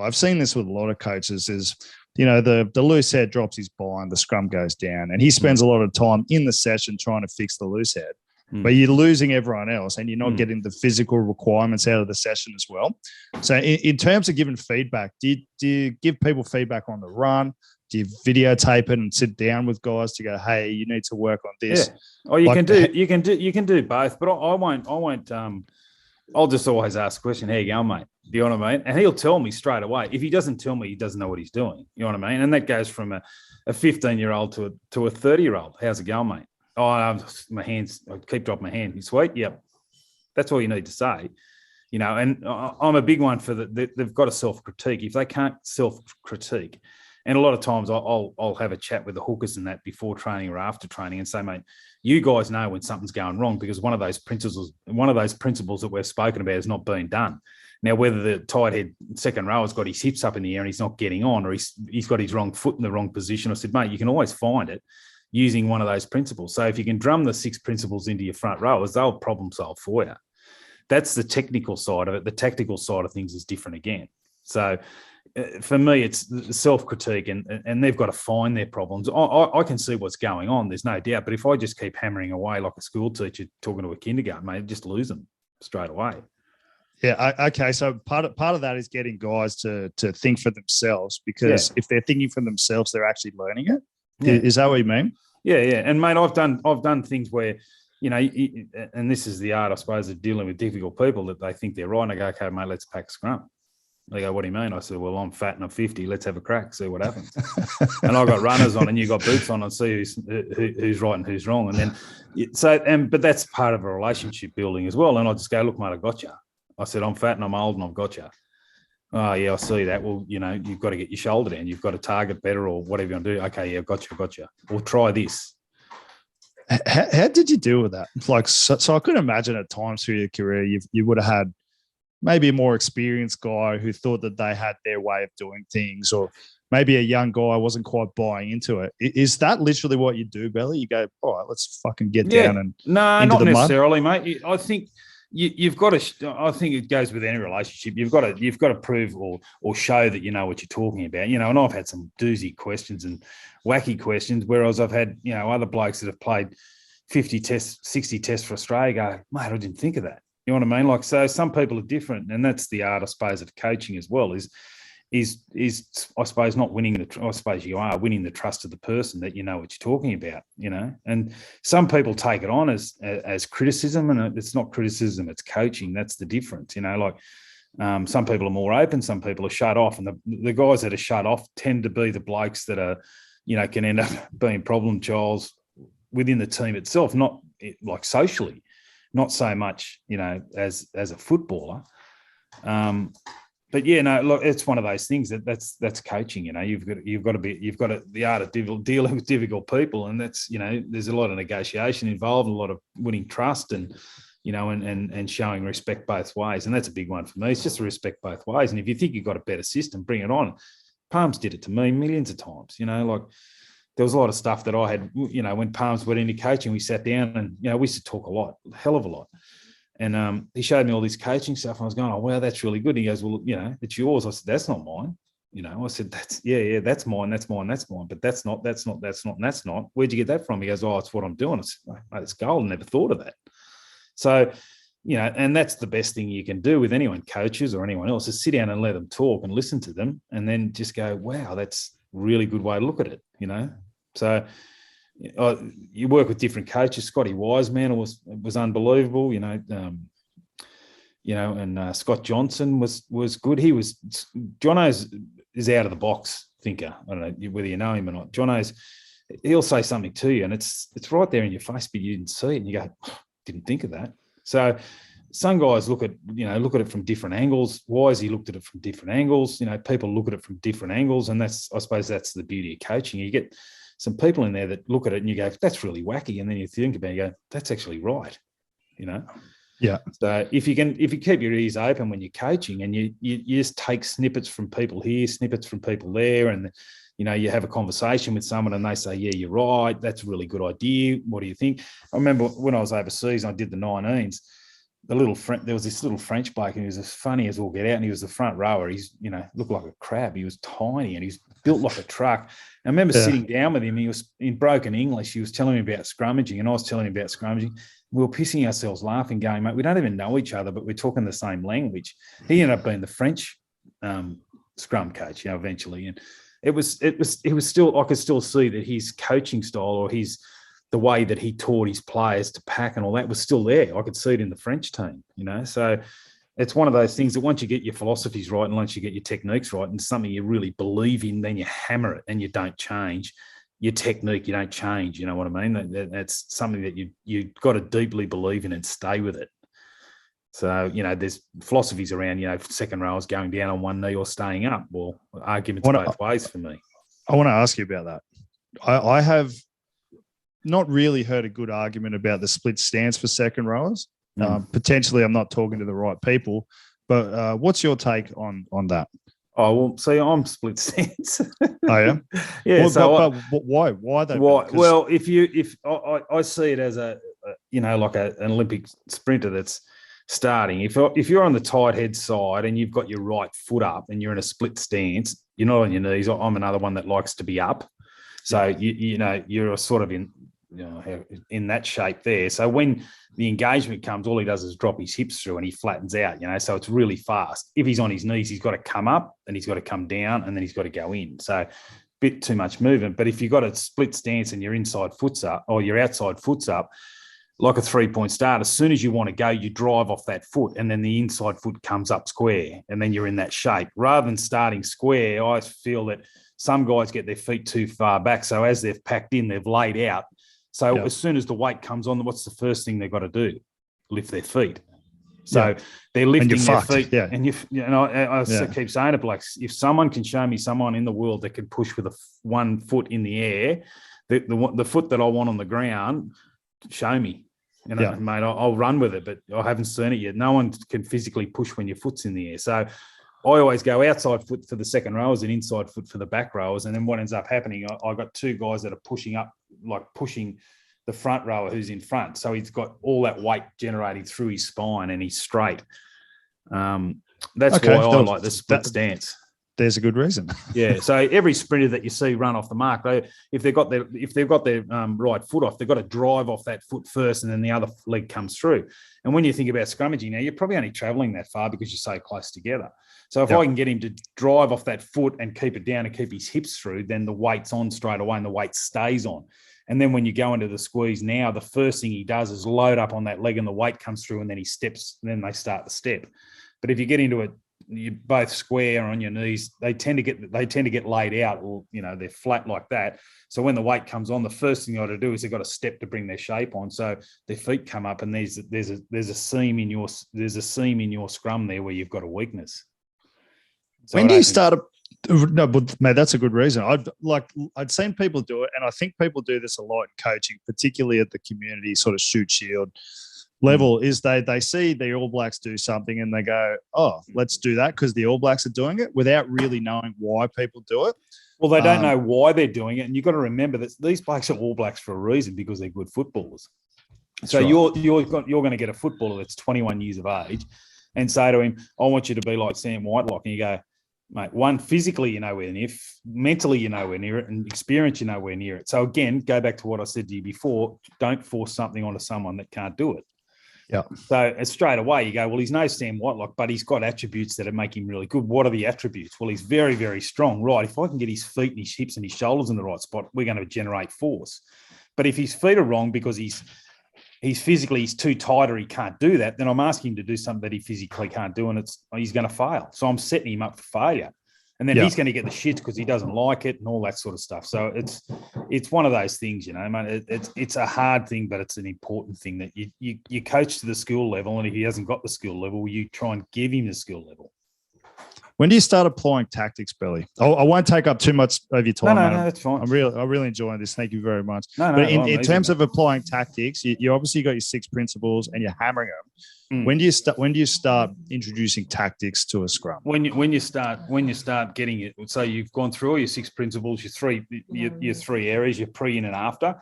I've seen this with a lot of coaches is, the loose head drops his bind, the scrum goes down, and he spends a lot of time in the session trying to fix the loose head. But you're losing everyone else and you're not getting the physical requirements out of the session as well. So in terms of giving feedback, do you give people feedback on the run? Do you videotape it and sit down with guys to go, hey, you need to work on this? Yeah. Oh, you can do both, but I won't I'll just always ask a question, how you going, mate? Do you know what I mean? And he'll tell me straight away. If he doesn't tell me, he doesn't know what he's doing. You know what I mean? And that goes from a 15-year-old to a 30-year-old. How's it going, mate? Oh, my hands, I keep dropping my hand. You sweet? Yep. That's all you need to say, and I'm a big one for they've got to self-critique. If they can't self-critique, and a lot of times I'll have a chat with the hookers and that before training or after training and say, mate, you guys know when something's going wrong because one of those principles that we've spoken about has not been done. Now, whether the tight head second row has got his hips up in the air and he's not getting on, or he's got his wrong foot in the wrong position, I said, mate, you can always find it using one of those principles. So if you can drum the 6 principles into your front rowers, they'll problem solve for you. That's the technical side of it. The tactical side of things is different again. So for me, it's the self-critique, and they've got to find their problems. I can see what's going on. There's no doubt. But if I just keep hammering away like a school teacher talking to a kindergarten, mate, just lose them straight away. Yeah. Okay. So part of that is getting guys to think for themselves, because if they're thinking for themselves, they're actually learning it. Yeah. Is that what you mean? Yeah. Yeah. And mate, I've done things where, you know, and this is the art, I suppose, of dealing with difficult people, that they think they're right. And I go, okay, mate, let's pack scrum. They go, what do you mean? I said, well, I'm fat and I'm 50. Let's have a crack, see what happens. And I got runners on and you got boots on, and see who's right and who's wrong. And then, but that's part of a relationship building as well. And I just go, look, mate, I got you. I said, I'm fat and I'm old and I've got you. Oh, yeah, I see that. Well, you know, you've got to get your shoulder down. You've got to target better, or whatever you want to do. Okay, yeah, got you. Or try this. How did you deal with that? Like, so I could imagine at times through your career, you would have had maybe a more experienced guy who thought that they had their way of doing things, or maybe a young guy wasn't quite buying into it. Is that literally what you do, Belly? You go, all right, let's fucking get down and no, not necessarily, mate. I think you've got to. I think it goes with any relationship. You've got to prove or show that you know what you're talking about. You know, and I've had some doozy questions and wacky questions, whereas I've had, you know, other blokes that have played 50 tests, 60 tests for Australia go, mate, I didn't think of that. You know what I mean? Like, so some people are different, and that's the art, I suppose, of coaching as well. Is I suppose not winning I suppose you are winning the trust of the person, that you know what you're talking about. You know, and some people take it on as criticism, and it's not criticism, it's coaching. That's the difference. You know, like some people are more open, some people are shut off, and the guys that are shut off tend to be the blokes that are, you know, can end up being problem childs within the team itself, not like socially. Not so much, you know, as a footballer. But yeah, no, look, it's one of those things that's coaching. You know, you've got the art of dealing with difficult people, and that's, you know, there's a lot of negotiation involved, a lot of winning trust, and, you know, and showing respect both ways. And that's a big one for me. It's just to respect both ways. And if you think you've got a better system, bring it on. Palms did it to me millions of times. You know, like, there was a lot of stuff that I had, you know, when Palms went into coaching, we sat down and, you know, we used to talk a hell of a lot. And he showed me all this coaching stuff. And I was going, oh, wow, that's really good. And he goes, well, you know, it's yours. I said, that's not mine. You know, I said, that's mine. But that's not. Where'd you get that from? He goes, oh, it's what I'm doing. I said, mate, it's gold. I never thought of that. So, you know, and that's the best thing you can do with anyone, coaches or anyone else, is sit down and let them talk and listen to them, and then just go, wow, that's a really good way to look at it, you know. So you work with different coaches. Scotty Wiseman was unbelievable, you know. And Scott Johnson was good. Jono's is out of the box thinker. I don't know whether you know him or not. Jono's, he'll say something to you, and it's right there in your face, but you didn't see it, and you go, didn't think of that. So some guys look at it from different angles. Wisey looked at it from different angles. You know, people look at it from different angles, and I suppose that's the beauty of coaching. You get some people in there that look at it and you go, that's really wacky. And then you think about it, you go, that's actually right. You know? Yeah. So if you keep your ears open when you're coaching, and you just take snippets from people here, snippets from people there, and, you know, you have a conversation with someone and they say, yeah, you're right. That's a really good idea. What do you think? I remember when I was overseas, I did the 19s. There was this little French bloke, and he was as funny as all get out, and he was the front rower. He's, you know, looked like a crab. He was tiny and he's built like a truck. And I remember sitting down with him. He was in broken English. He was telling me about scrummaging, and I was telling him about scrummaging. We were pissing ourselves laughing, going, mate, we don't even know each other, but we're talking the same language. He ended up being the French scrum coach, you know, eventually. And it was still, I could still see that his coaching style, or the way that he taught his players to pack and all that, was still there. I could see it in the French team, you know. So it's one of those things that once you get your philosophies right, and once you get your techniques right, and something you really believe in, then you hammer it and you don't change your technique. You don't change. You know what I mean? That's something that you got to deeply believe in and stay with it. So, you know, there's philosophies around, you know, second rowers going down on one knee or staying up. Well, arguments both ways for me. I want to ask you about that. I have not really heard a good argument about the split stance for second rowers. Potentially, I'm not talking to the right people, but what's your take on that? Oh, well, see, I'm split stance. Oh, yeah? Yeah. Well, but why? Why though? Well, if I see it as a you know, like an Olympic sprinter that's starting. If you're on the tight head side and you've got your right foot up and you're in a split stance, you're not on your knees. I'm another one that likes to be up. So, you're sort of in that shape there. So when the engagement comes, all he does is drop his hips through and he flattens out, so it's really fast. If he's on his knees, he's got to come up and he's got to come down and then he's got to go in. So bit too much movement. But if you've got a split stance and your inside foot's up or your outside foot's up, like a 3-point start, as soon as you want to go, you drive off that foot and then the inside foot comes up square and then you're in that shape. Rather than starting square, I feel that some guys get their feet too far back. So as they've packed in, they've laid out. So as soon as the weight comes on, what's the first thing they've got to do? Lift their feet. So they're lifting their feet. Yeah. And I keep saying it, like, if someone can show me someone in the world that can push with one foot in the air, the foot that I want on the ground, show me. Mate, I'll run with it, but I haven't seen it yet. No one can physically push when your foot's in the air. So I always go outside foot for the second rowers and inside foot for the back rowers. And then what ends up happening, I got two guys that are pushing up, like pushing the front rower who's in front. So he's got all that weight generating through his spine and he's straight. That's why I like the split stance. There's a good reason. Yeah. So every sprinter that you see run off the mark, if they've got their right foot off, they've got to drive off that foot first, and then the other leg comes through. And when you think about scrummaging now, you're probably only traveling that far because you're so close together. So if I can get him to drive off that foot and keep it down and keep his hips through, then the weight's on straight away and the weight stays on. And then when you go into the squeeze now, the first thing he does is load up on that leg and the weight comes through and then he steps, and then they start the step. But if you get into it, you're both square on your knees, they tend to get laid out, or they're flat like that. So when the weight comes on, the first thing you got to do is they've got to step to bring their shape on. So their feet come up, and there's a seam in your scrum there where you've got a weakness. So when do you start? No, but mate, that's a good reason. I'd seen people do it, and I think people do this a lot in coaching, particularly at the community sort of shoot shield level, is they see the All Blacks do something and they go, oh, let's do that because the All Blacks are doing it, without really knowing why people do it. Well, they don't know why they're doing it. And you've got to remember that these blokes are All Blacks for a reason, because they're good footballers. So you're going to get a footballer that's 21 years of age and say to him, I want you to be like Sam Whitelock. And you go, mate, one, physically you're nowhere near, mentally you're nowhere near it, and experience you're nowhere near it. So again, go back to what I said to you before, don't force something onto someone that can't do it. Yeah. So straight away you go, well, he's no Sam Whitelock, but he's got attributes that make him really good. What are the attributes? Well, he's very, very strong. Right. If I can get his feet and his hips and his shoulders in the right spot, we're going to generate force. But if his feet are wrong because he's too tight or he can't do that, then I'm asking him to do something that he physically can't do, and he's going to fail. So I'm setting him up for failure. And then he's going to get the shit because he doesn't like it and all that sort of stuff. So it's one of those things, man. It's a hard thing, but it's an important thing that you coach to the skill level, and if he hasn't got the skill level, you try and give him the skill level. When do you start applying tactics, Billy? I won't take up too much of your time. No, that's fine. I'm really enjoying this. Thank you very much. But in terms of applying tactics, you obviously got your 6 principles and you're hammering them. When do you start introducing tactics to a scrum? When you start getting it, so you've gone through all your 6 principles, your three areas, your pre, in, and after,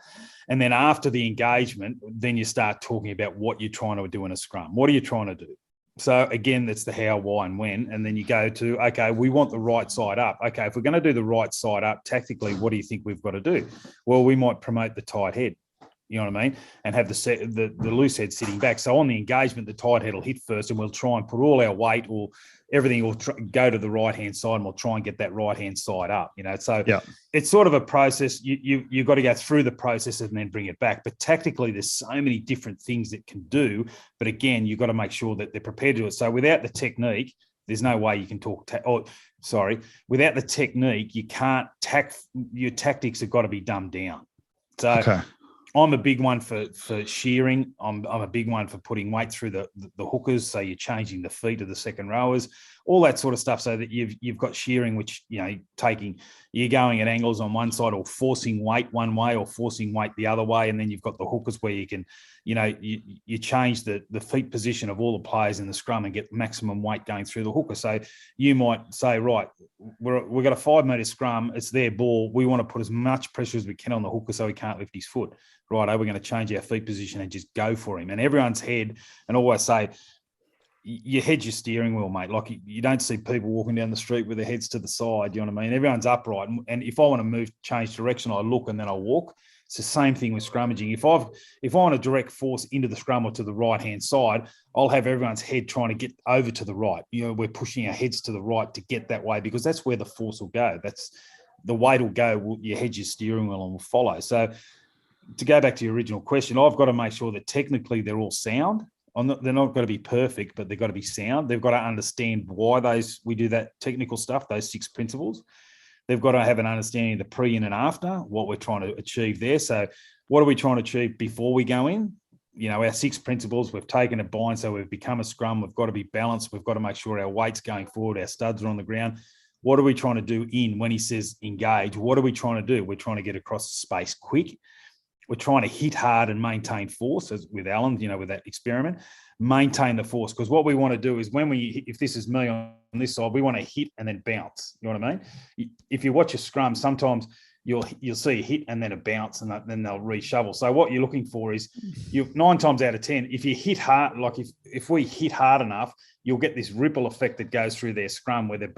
and then after the engagement, then you start talking about what you're trying to do in a scrum. What are you trying to do? So again, that's the how, why, and when. And then you go to, okay, we want the right side up. Okay, if we're going to do the right side up tactically, what do you think we've got to do? Well, we might promote the tight head. You know what I mean? And have the loose head sitting back. So on the engagement, the tight head will hit first, and we'll try and put all our weight, or everything will go to the right-hand side, and we'll try and get that right-hand side up, So it's sort of a process. You've got to go through the process and then bring it back. But tactically, there's so many different things that can do. But again, you've got to make sure that they're prepared to do it. So without the technique, there's no way you can talk. Without the technique, you can't your tactics have got to be dumbed down. So. Okay. I'm a big one for shearing. I'm a big one for putting weight through the hookers. So you're changing the feet of the second rowers, all that sort of stuff, so that you've got shearing, which, you're going at angles on one side, or forcing weight one way or forcing weight the other way. And then you've got the hookers where you can, you change the feet position of all the players in the scrum and get maximum weight going through the hooker. So you might say, right, we've got a 5 metre scrum. It's their ball. We want to put as much pressure as we can on the hooker so he can't lift his foot. Right, we're going to change our feet position and just go for him. And everyone's head, and always say, you hedge your steering wheel, mate. Like you don't see people walking down the street with their heads to the side. You know what I mean? Everyone's upright. And if I want to change direction, I look and then I walk. It's the same thing with scrummaging. If I want to direct force into the scrum or to the right-hand side, I'll have everyone's head trying to get over to the right. We're pushing our heads to the right to get that way because that's where the force will go. That's the weight will go. You hedge your steering wheel and will follow. So to go back to your original question, I've got to make sure that technically they're all sound. They're not going to be perfect, but they've got to be sound. They've got to understand why we do that technical stuff, those 6 principles. They've got to have an understanding of the pre, in, and after, what we're trying to achieve there. So what are we trying to achieve before we go in? Our 6 principles, we've taken a bind, so we've become a scrum. We've got to be balanced. We've got to make sure our weight's going forward, our studs are on the ground. What are we trying to do when he says engage? What are we trying to do? We're trying to get across the space quick. We're trying to hit hard and maintain force, as with Alan, with that experiment, maintain the force. Because what we want to do is if this is me on this side, we want to hit and then bounce. You know what I mean? If you watch a scrum, sometimes you'll see a hit and then a bounce, and then they'll reshovel. So what you're looking for is 9 times out of 10, if you hit hard, like if we hit hard enough, you'll get this ripple effect that goes through their scrum where they're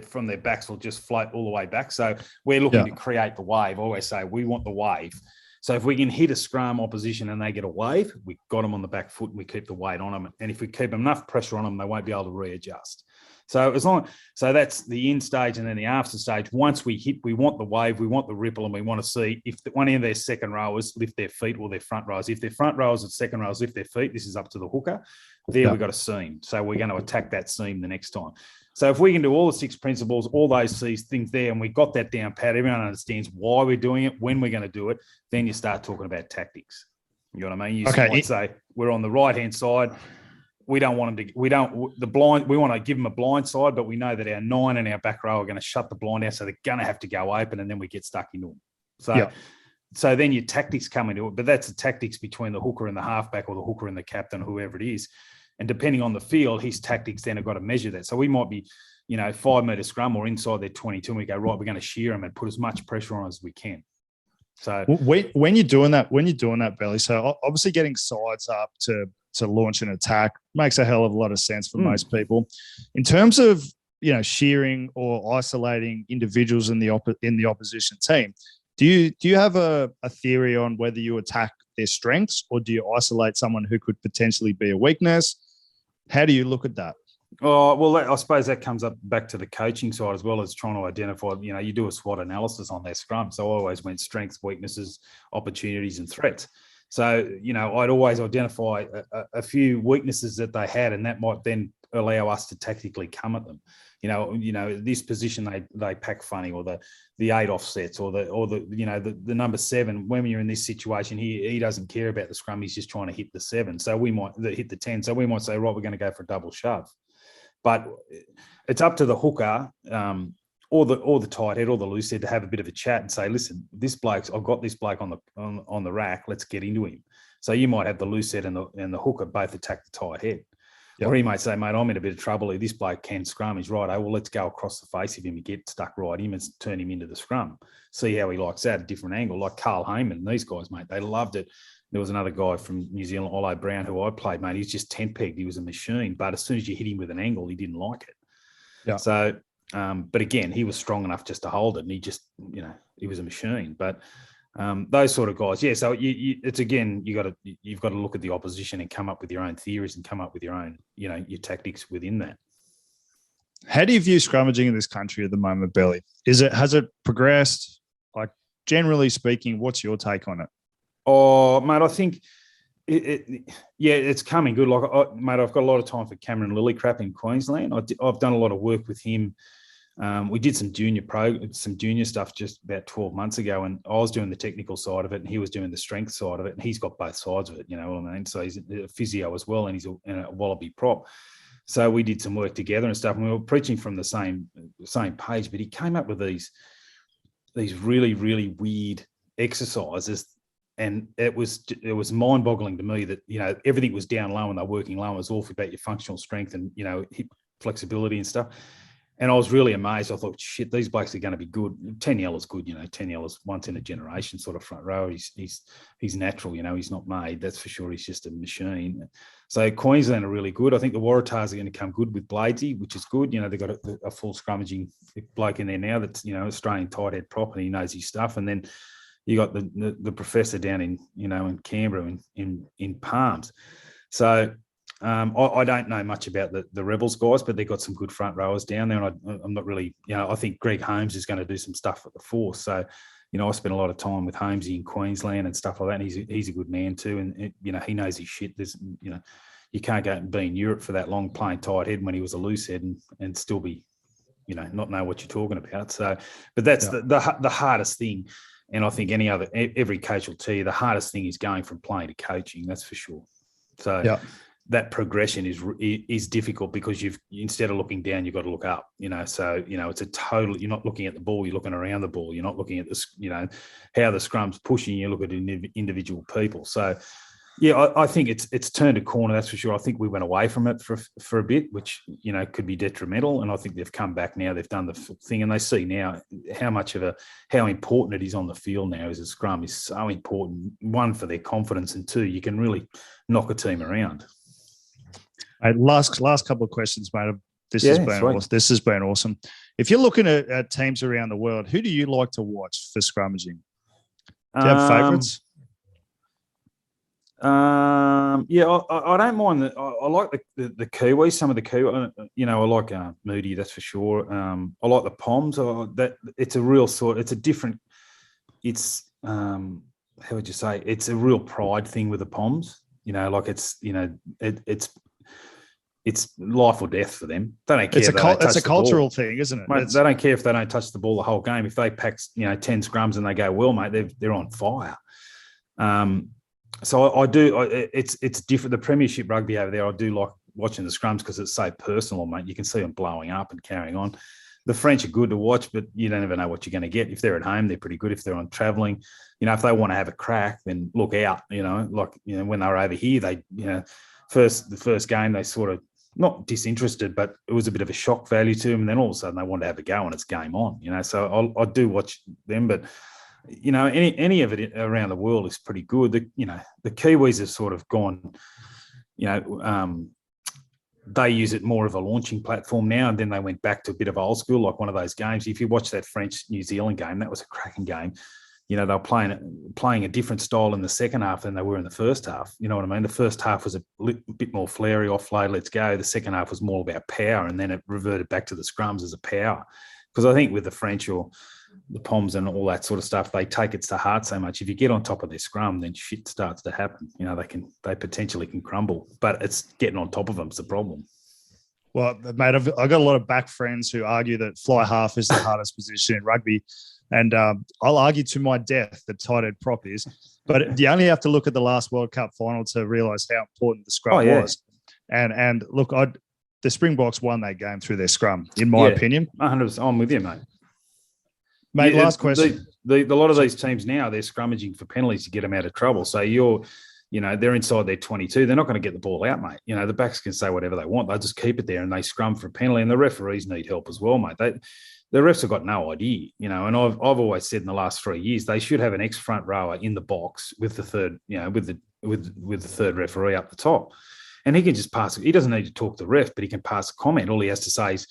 from their backs will just float all the way back. So we're looking to create the wave. I always say we want the wave. So if we can hit a scrum opposition and they get a wave, we got them on the back foot and we keep the weight on them. And if we keep enough pressure on them, they won't be able to readjust. So so that's the in stage, and then the after stage. Once we hit, we want the wave, we want the ripple, and we want to see if one of their second rowers lift their feet or their front rowers. If their front rowers and second rowers lift their feet, this is up to the hooker. We've got a seam. So we're going to attack that seam the next time. So if we can do all the 6 principles, all those things there, and we got that down pat, everyone understands why we're doing it, when we're going to do it, then you start talking about tactics. You know what I mean? You might say we're on the right-hand side. We don't want them to, we want to give them a blind side, but we know that our 9 and our back row are going to shut the blind out. So they're going to have to go open, and then we get stuck into them. So then your tactics come into it, but that's the tactics between the hooker and the halfback, or the hooker and the captain, whoever it is. And depending on the field, his tactics then have got to measure that. So we might be, 5-meter scrum or inside their 22, and we go, right, we're going to shear them and put as much pressure on as we can. So when you're doing that, Belly, so obviously getting sides up to launch an attack makes a hell of a lot of sense for most people. In terms of, shearing or isolating individuals in the opposition team, do you have a theory on whether you attack their strengths, or do you isolate someone who could potentially be a weakness? How do you look at that? Oh, well, I suppose that comes up back to the coaching side, as well as trying to identify, you do a SWOT analysis on their scrum. So I always went strengths, weaknesses, opportunities, and threats. So, I'd always identify a few weaknesses that they had, and that might then allow us to tactically come at them. This position they pack funny, or the 8 offsets, or the number 7. When you're in this situation, he doesn't care about the scrum. He's just trying to hit the 7. So we might hit the 10. So we might say, right, we're going to go for a double shove. But it's up to the hooker, or the tight head, or the loose head, to have a bit of a chat and say, listen, I've got this bloke on the rack. Let's get into him. So you might have the loose head and the hooker both attack the tight head. Yep. Or he might say, mate, I'm in a bit of trouble here. This bloke can scrum. He's right. Oh, well, let's go across the face of him and get stuck right in and turn him into the scrum. See how he likes that, a different angle. Like Carl Heyman and these guys, mate, they loved it. There was another guy from New Zealand, Olo Brown, who I played, mate. He was just tent pegged. He was a machine. But as soon as you hit him with an angle, he didn't like it. Yeah. So, but again, he was strong enough just to hold it, and he just, he was a machine. But those sort of guys, yeah. So it's again, you've got to look at the opposition and come up with your own theories and come up with your own, your tactics within that. How do you view scrummaging in this country at the moment, Belly? Has it progressed? Like, generally speaking, what's your take on it? Oh, mate, I think it's coming good. Like, mate, I've got a lot of time for Cameron Lillycrap in Queensland. I've done a lot of work with him. We did some junior stuff just about 12 months ago, and I was doing the technical side of it, and he was doing the strength side of it, and he's got both sides of it, you know what I mean? So he's a physio as well, and he's a Wallaby prop. So we did some work together and stuff, and we were preaching from the same page, but he came up with these really, really weird exercises. And it was mind-boggling to me that, everything was down low and they're working low. It was all about your functional strength and, hip flexibility and stuff. And I was really amazed. I thought, shit, these blokes are going to be good. Teniel is good, 10L is once in a generation sort of front row. He's natural, he's not made, that's for sure. He's just a machine. So Queensland are really good. I think the Waratahs are going to come good with Bladesy, which is good. They've got a full scrummaging bloke in there now that's, Australian tight head prop, and he knows his stuff. And then you got the professor down in Canberra in Palms. So I don't know much about the Rebels guys, but they've got some good front rowers down there. And I'm not really, I think Greg Holmes is going to do some stuff at the Force. So, I spent a lot of time with Holmesy in Queensland and stuff like that. And he's a good man too. And, he knows his shit. There's, you can't go and be in Europe for that long playing tight head when he was a loose head and still be, not know what you're talking about. So, but that's the hardest thing. And I think every coach will tell you the hardest thing is going from playing to coaching. That's for sure. So that progression is difficult because instead of looking down, you've got to look up. So it's you're not looking at the ball, you're looking around the ball. You're not looking at how the scrum's pushing. You look at individual people. So I think it's turned a corner. That's for sure. I think we went away from it for a bit, which could be detrimental. And I think they've come back now. They've done the thing, and they see now how important it is on the field now. As a scrum is so important. One, for their confidence, and two, you can really knock a team around. Last couple of questions, mate. This has been awesome. If you're looking at teams around the world, who do you like to watch for scrummaging? Do you have favourites? I don't mind. I like the Kiwis. Some of the Kiwis, I like Moody. That's for sure. I like the Poms. It's a real sort. It's a different. It's how would you say? It's a real pride thing with the Poms. It's life or death for them. They don't care. It's a cultural thing, isn't it? Mate, they don't care if they don't touch the ball the whole game. If they pack 10 scrums and they go well, mate, they're on fire. So I do. It's different. The premiership rugby over there, I do like watching the scrums because it's so personal, mate. You can see them blowing up and carrying on. The French are good to watch, but you don't ever know what you're going to get. If they're at home, they're pretty good. If they're on traveling, if they want to have a crack, then look out. When they were over here, the first game they sort of not disinterested, but it was a bit of a shock value to them. And then all of a sudden they wanted to have a go and it's game on. So I do watch them, but. Any of it around the world is pretty good. The Kiwis have sort of gone, they use it more of a launching platform now, and then they went back to a bit of old school, like one of those games. If you watch that French-New Zealand game, that was a cracking game. They were playing a different style in the second half than they were in the first half. You know what I mean? The first half was a bit more flary, offload, let's go. The second half was more about power, and then it reverted back to the scrums as a power. Because I think with the French or the Poms and all that sort of stuff, they take it to heart so much. If you get on top of their scrum, then shit starts to happen. They potentially can crumble, but it's getting on top of them is the problem. Well, mate, I've got a lot of back friends who argue that fly half is the hardest position in rugby. And I'll argue to my death that tight head prop is, but you only have to look at the last World Cup final to realise how important the scrum was. And look, the Springboks won that game through their scrum, in my opinion. 100%. I'm with you, mate. Mate, last question. A lot of these teams now, they're scrummaging for penalties to get them out of trouble. So they're inside their 22. They're not going to get the ball out, mate. The backs can say whatever they want. They'll just keep it there and they scrum for a penalty. And the referees need help as well, mate. The refs have got no idea, and I've always said in the last 3 years, they should have an ex-front rower in the box with the third, with the third referee up the top. And he can just pass. He doesn't need to talk to the ref, but he can pass a comment. All he has to say is,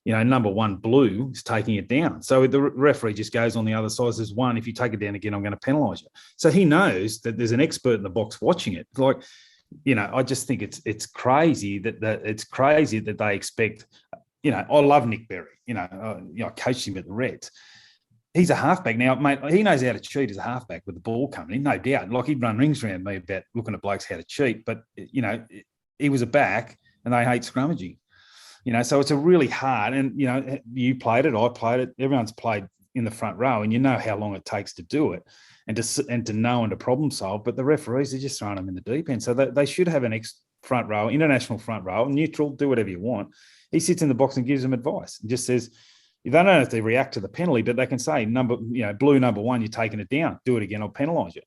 number one, blue is taking it down. So the referee just goes on the other side, says, one, if you take it down again, I'm going to penalise you. So he knows that there's an expert in the box watching it. Like, I just think it's crazy that they expect. I love Nick Berry. I coached him at the Reds. He's a halfback now, mate. He knows how to cheat as a halfback with the ball coming in, no doubt. Like, he'd run rings around me about looking at blokes how to cheat, but he was a back, and they hate scrummaging. So it's a really hard, and you played it, I played it. Everyone's played in the front row, and you know how long it takes to do it, and to know and to problem solve. But the referees are just throwing them in the deep end. So they should have an ex-front row, international front row, neutral, do whatever you want. He sits in the box and gives them advice and just says, they don't know if they react to the penalty, but they can say, blue number one, you're taking it down. Do it again, I'll penalise you.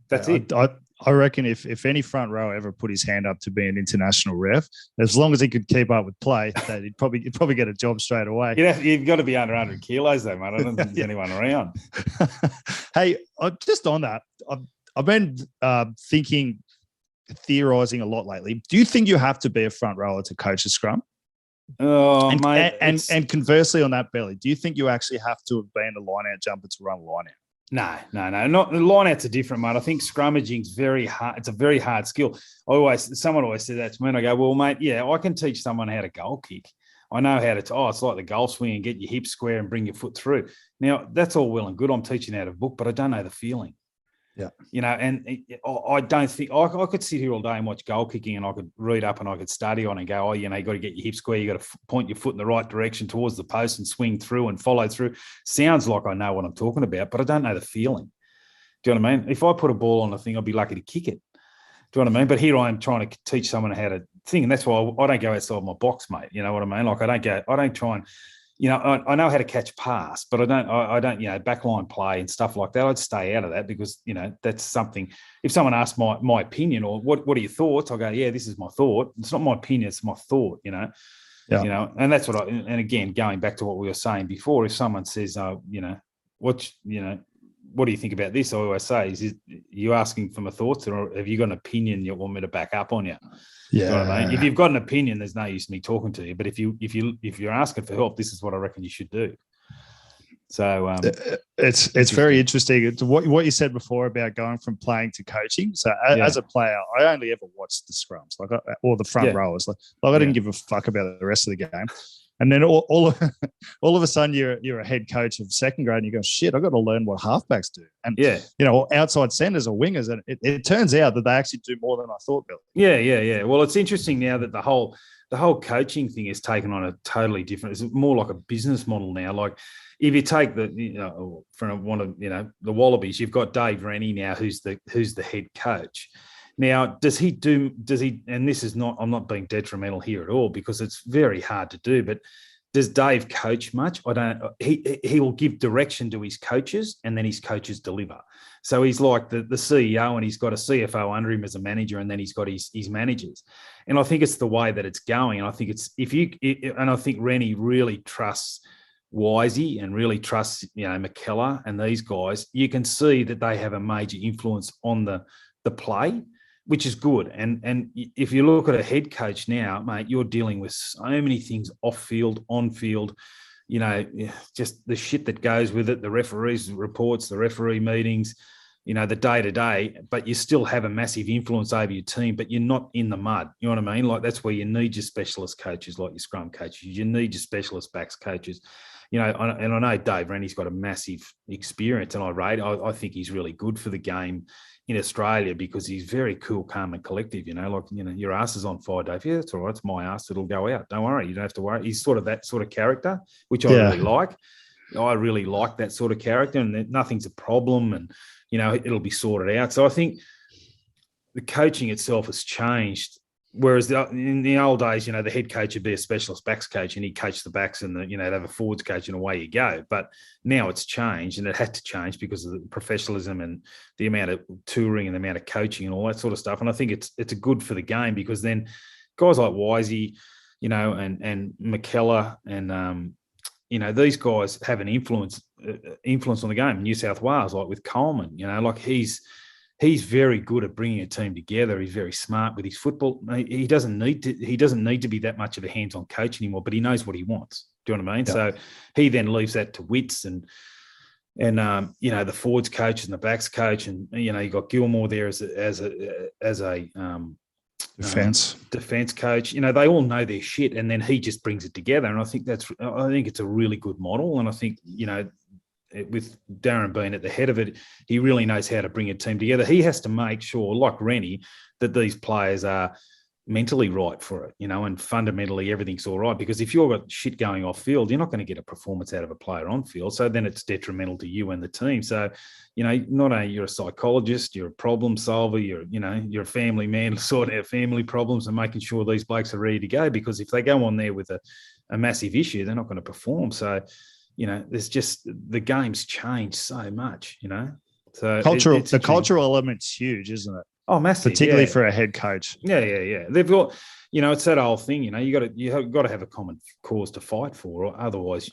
That's it. I I reckon if any front row ever put his hand up to be an international ref, as long as he could keep up with play, that he'd probably get a job straight away. You've got to be under 100 kilos though, mate. I don't think there's anyone around. Hey, just on that, I've been theorising a lot lately. Do you think you have to be a front rower to coach a scrum? Oh, mate. And conversely on that, Belly, do you think you actually have to have been a line-out jumper to run a line-out? No. Not the line-outs are different, mate. I think scrummaging's very hard. It's a very hard skill. Someone always said that to me, and I go, well, mate, yeah, I can teach someone how to goal kick. I know how to. It's like the goal swing and get your hips square and bring your foot through. Now that's all well and good. I'm teaching out of book, but I don't know the feeling. Yeah, and I don't think I could sit here all day and watch goal kicking, and I could read up and I could study on and go, you got to get your hips square, you got to point your foot in the right direction towards the post and swing through and follow through. Sounds like I know what I'm talking about, but I don't know the feeling. Do you know what I mean? If I put a ball on the thing, I'd be lucky to kick it. Do you know what I mean? But here I am trying to teach someone how to think, and that's why I don't go outside my box, mate. You know what I mean? Like I don't try and. I know how to catch pass, but I don't, backline play and stuff like that. I'd stay out of that because, that's something. If someone asks my opinion or what are your thoughts, I'll go, yeah, this is my thought. It's not my opinion, it's my thought, Yeah. And that's what and again, going back to what we were saying before, if someone says, what do you think about this? I always say, is you asking for my thoughts or have you got an opinion you want me to back up on you? Yeah. You know what I mean? If you've got an opinion, there's no use me talking to you. But if you're asking for help, this is what I reckon you should do. So it's very interesting. It's what you said before about going from playing to coaching. So as a player, I only ever watched the scrums, or the front rowers. I didn't give a fuck about the rest of the game. And then all of a sudden you're a head coach of second grade and you go, shit, I've got to learn what halfbacks do. And, outside centers or wingers. And it turns out that they actually do more than I thought, Bill. Yeah. Well, it's interesting now that the whole coaching thing is taken on a totally different, it's more like a business model now. Like if you take from one of, the Wallabies, you've got Dave Rennie now, who's the head coach. Now, does he, and this is not, I'm not being detrimental here at all because it's very hard to do, but does Dave coach much? I don't, he will give direction to his coaches and then his coaches deliver. So he's like the CEO and he's got a CFO under him as a manager and then he's got his managers. And I think it's the way that it's going. And I think I think Rennie really trusts Wisey and really trusts, McKellar and these guys. You can see that they have a major influence on the play, which is good. And if you look at a head coach now, mate, you're dealing with so many things off field, on field, just the shit that goes with it, the referees' reports, the referee meetings, the day-to-day, but you still have a massive influence over your team, but you're not in the mud. You know what I mean? Like that's where you need your specialist coaches, like your scrum coaches. You need your specialist backs coaches. And I know Dave Rennie's got a massive experience and I think he's really good for the game in Australia because he's very cool, calm and collective, your ass is on fire, Dave. Yeah, that's all right. It's my ass. It'll go out. Don't worry. You don't have to worry. He's sort of that sort of character, which I really like. I really like that sort of character and nothing's a problem and, it'll be sorted out. So I think the coaching itself has changed. Whereas in the old days, the head coach would be a specialist backs coach and he'd coach the backs and they'd have a forwards coach and away you go. But now it's changed and it had to change because of the professionalism and the amount of touring and the amount of coaching and all that sort of stuff. And I think it's a good for the game because then guys like Wisey, and McKellar and, these guys have an influence on the game. New South Wales, like with Coleman, he's very good at bringing a team together. He's very smart with his football. He doesn't need to be that much of a hands-on coach anymore, but he knows what he wants. Do you know what I mean? Yeah. So he then leaves that to Wits and the forwards coach and the backs coach, and you got Gilmore there as a defense coach. They all know their shit, and then he just brings it together. And I think it's a really good model. And I think with Darren being at the head of it, he really knows how to bring a team together. He has to make sure, like Rennie, that these players are mentally right for it, and fundamentally everything's all right. Because if you've got shit going off field, you're not going to get a performance out of a player on field. So then it's detrimental to you and the team. So, not only you're a psychologist, you're a problem solver, you're a family man, sorting out family problems and making sure these blokes are ready to go. Because if they go on there with a massive issue, they're not going to perform. So, there's just the game's changed so much, So the cultural element's huge, isn't it? Oh, massive. particularly for a head coach. Yeah. They've got, it's that whole thing. You got to have a common cause to fight for, or otherwise,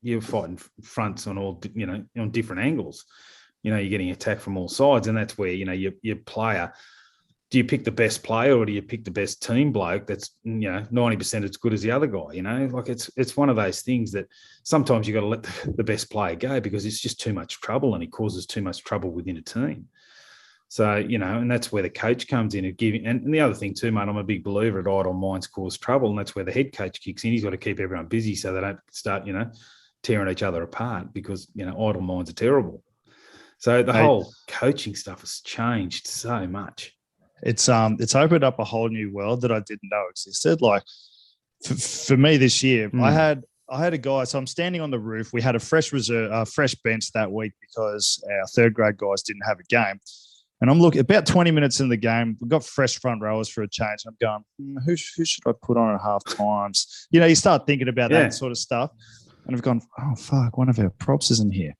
you're fighting fronts on all, on different angles. You're getting attacked from all sides, and that's where your player. Do you pick the best player, or do you pick the best team bloke that's 90% as good as the other guy? Like it's one of those things that sometimes you got to let the best player go because it's just too much trouble, and he causes too much trouble within a team. So, and that's where the coach comes in and giving. And the other thing too, mate, I'm a big believer at idle minds cause trouble, and that's where the head coach kicks in. He's got to keep everyone busy so they don't start, tearing each other apart because, idle minds are terrible. So the whole coaching stuff has changed so much. It's opened up a whole new world that I didn't know existed. Like for me this year, I had a guy. So I'm standing on the roof. We had a fresh bench that week because our third grade guys didn't have a game. And I'm looking about 20 minutes in the game. We've got fresh front rowers for a change. I'm going, who should I put on at half times? You start thinking about that sort of stuff. And I've gone, oh fuck, one of our props isn't here.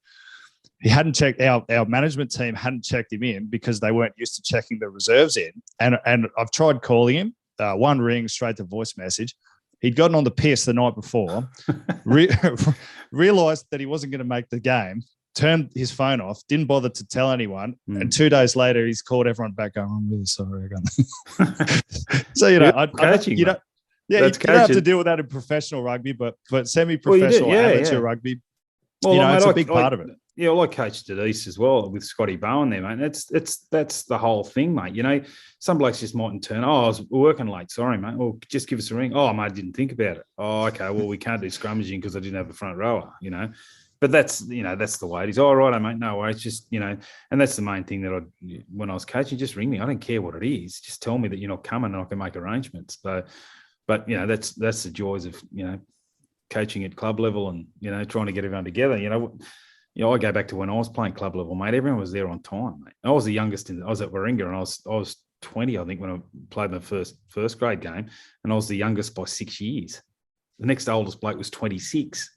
He hadn't checked, our management team hadn't checked him in because they weren't used to checking the reserves in. And I've tried calling him, one ring straight to voice message. He'd gotten on the piss the night before, realized that he wasn't going to make the game, turned his phone off, didn't bother to tell anyone. And 2 days later, he's called everyone back going, I'm really sorry. So, you don't have to deal with that in professional rugby, but semi-professional amateur rugby, it's a big part of it. Yeah, well, I coached at East as well with Scotty Bowen there, mate. That's the whole thing, mate. Some blokes just mightn't turn. Oh, I was working late. Sorry, mate. Well, just give us a ring. Oh, mate, I didn't think about it. Oh, okay. Well, we can't do scrummaging because I didn't have a front rower, But that's the way it is. Oh, right, mate. No worries. Just, and that's the main thing that when I was coaching, just ring me. I don't care what it is. Just tell me that you're not coming and I can make arrangements. So, but, that's the joys of, coaching at club level and, trying to get everyone together. I go back to when I was playing club level, mate. Everyone was there on time, mate. I was the youngest. I was at Warringah, and I was 20, I think, when I played my first grade game, and I was the youngest by 6 years. The next oldest bloke was 26.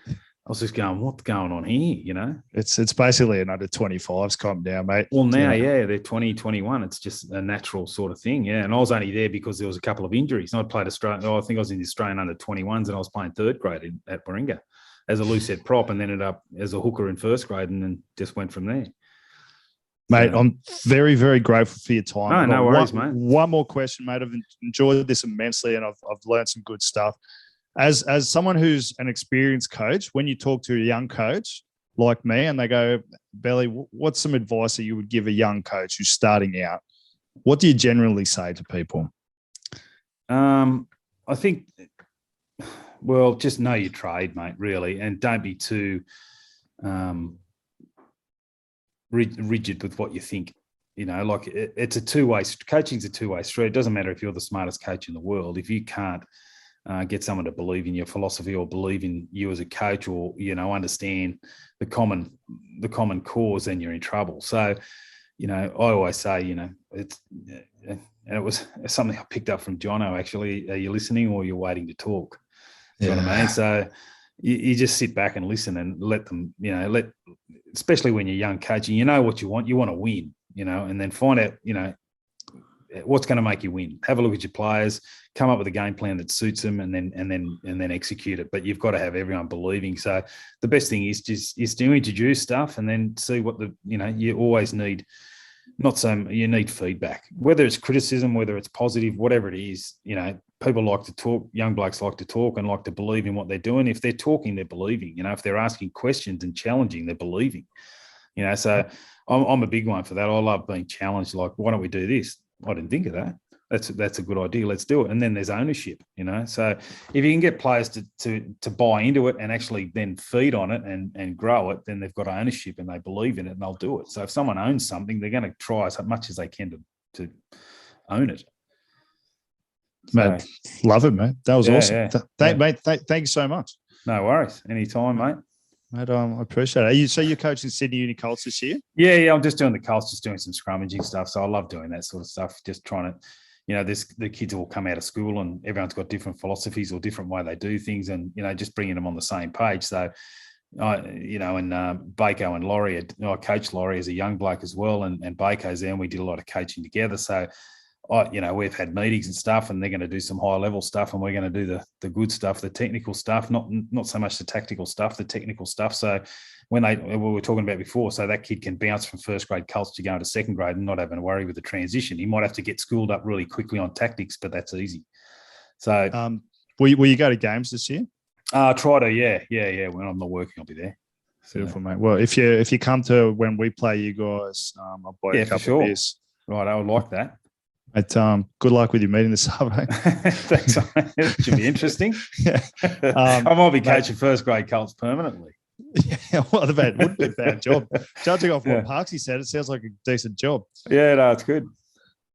I was just going, what's going on here? It's basically an under 25s comp now, mate. Well, now, they're 20, 21. It's just a natural sort of thing, yeah. And I was only there because there was a couple of injuries. And I played Australian. I think I was in the Australian under 21s, and I was playing third grade at Warringah as a loose head prop, and then ended up as a hooker in first grade, and then just went from there. Mate, I'm very, very grateful for your time. No worries, mate. One more question, mate. I've enjoyed this immensely, and I've learned some good stuff. As someone who's an experienced coach, when you talk to a young coach like me, and they go, Belly, what's some advice that you would give a young coach who's starting out? What do you generally say to people? I think, well, just know your trade, mate, really, and don't be too rigid with what you think. Like it's a two-way. Coaching's a two-way street. It doesn't matter if you're the smartest coach in the world. If you can't get someone to believe in your philosophy or believe in you as a coach, or understand the common cause, then you're in trouble. So, I always say, it's. And it was something I picked up from Jono, actually. Are you listening or you're waiting to talk? You know what I mean? So you just sit back and listen and let them, especially when you're young coaching, you know what you want. You want to win, and then find out, what's going to make you win. Have a look at your players, come up with a game plan that suits them, and then execute it. But you've got to have everyone believing. So the best thing is to introduce stuff and then see what you always need. You need feedback, whether it's criticism, whether it's positive, whatever it is. People like to talk. Young blokes like to talk and like to believe in what they're doing. If they're talking, they're believing. If they're asking questions and challenging, they're believing. So I'm a big one for that. I love being challenged. Like, why don't we do this? I didn't think of that. That's a good idea. Let's do it. And then there's ownership. So if you can get players to buy into it and actually then feed on it and grow it, then they've got ownership and they believe in it and they'll do it. So if someone owns something, they're going to try as much as they can to own it. Mate, love it, mate. That was awesome. Mate, thank you so much. No worries. Anytime, mate. Mate, I appreciate it. So you're coaching Sydney Uni Colts this year? Yeah. I'm just doing the Colts, just doing some scrummaging stuff. So I love doing that sort of stuff. Just trying to, the kids will come out of school and everyone's got different philosophies or different way they do things, and just bringing them on the same page. So, And Bako and Laurie, I coached Laurie as a young bloke as well, and Bako's there, and we did a lot of coaching together. So, we've had meetings and stuff, and they're going to do some high level stuff, and we're going to do the good stuff, the technical stuff, not so much the tactical stuff, the technical stuff. So when we were talking about before, so that kid can bounce from first grade culture to go into second grade and not having to worry with the transition. He might have to get schooled up really quickly on tactics, but that's easy. So, will you go to games this year? Try to, yeah. When I'm not working, I'll be there. Beautiful, mate. Well, if you come to when we play you guys, I'll buy you a couple of beers. Right, I would like that. But good luck with your meeting this Saturday. Thanks. It should be interesting. Yeah. I might be coaching first grade Colts permanently. Yeah, well, it wouldn't be a bad job. Judging off what Parksy said, it sounds like a decent job. Yeah, no, it's good.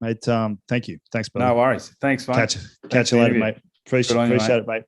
Mate, thank you. Thanks, brother. No worries. Thanks, mate. Catch you later, mate. Appreciate it, mate.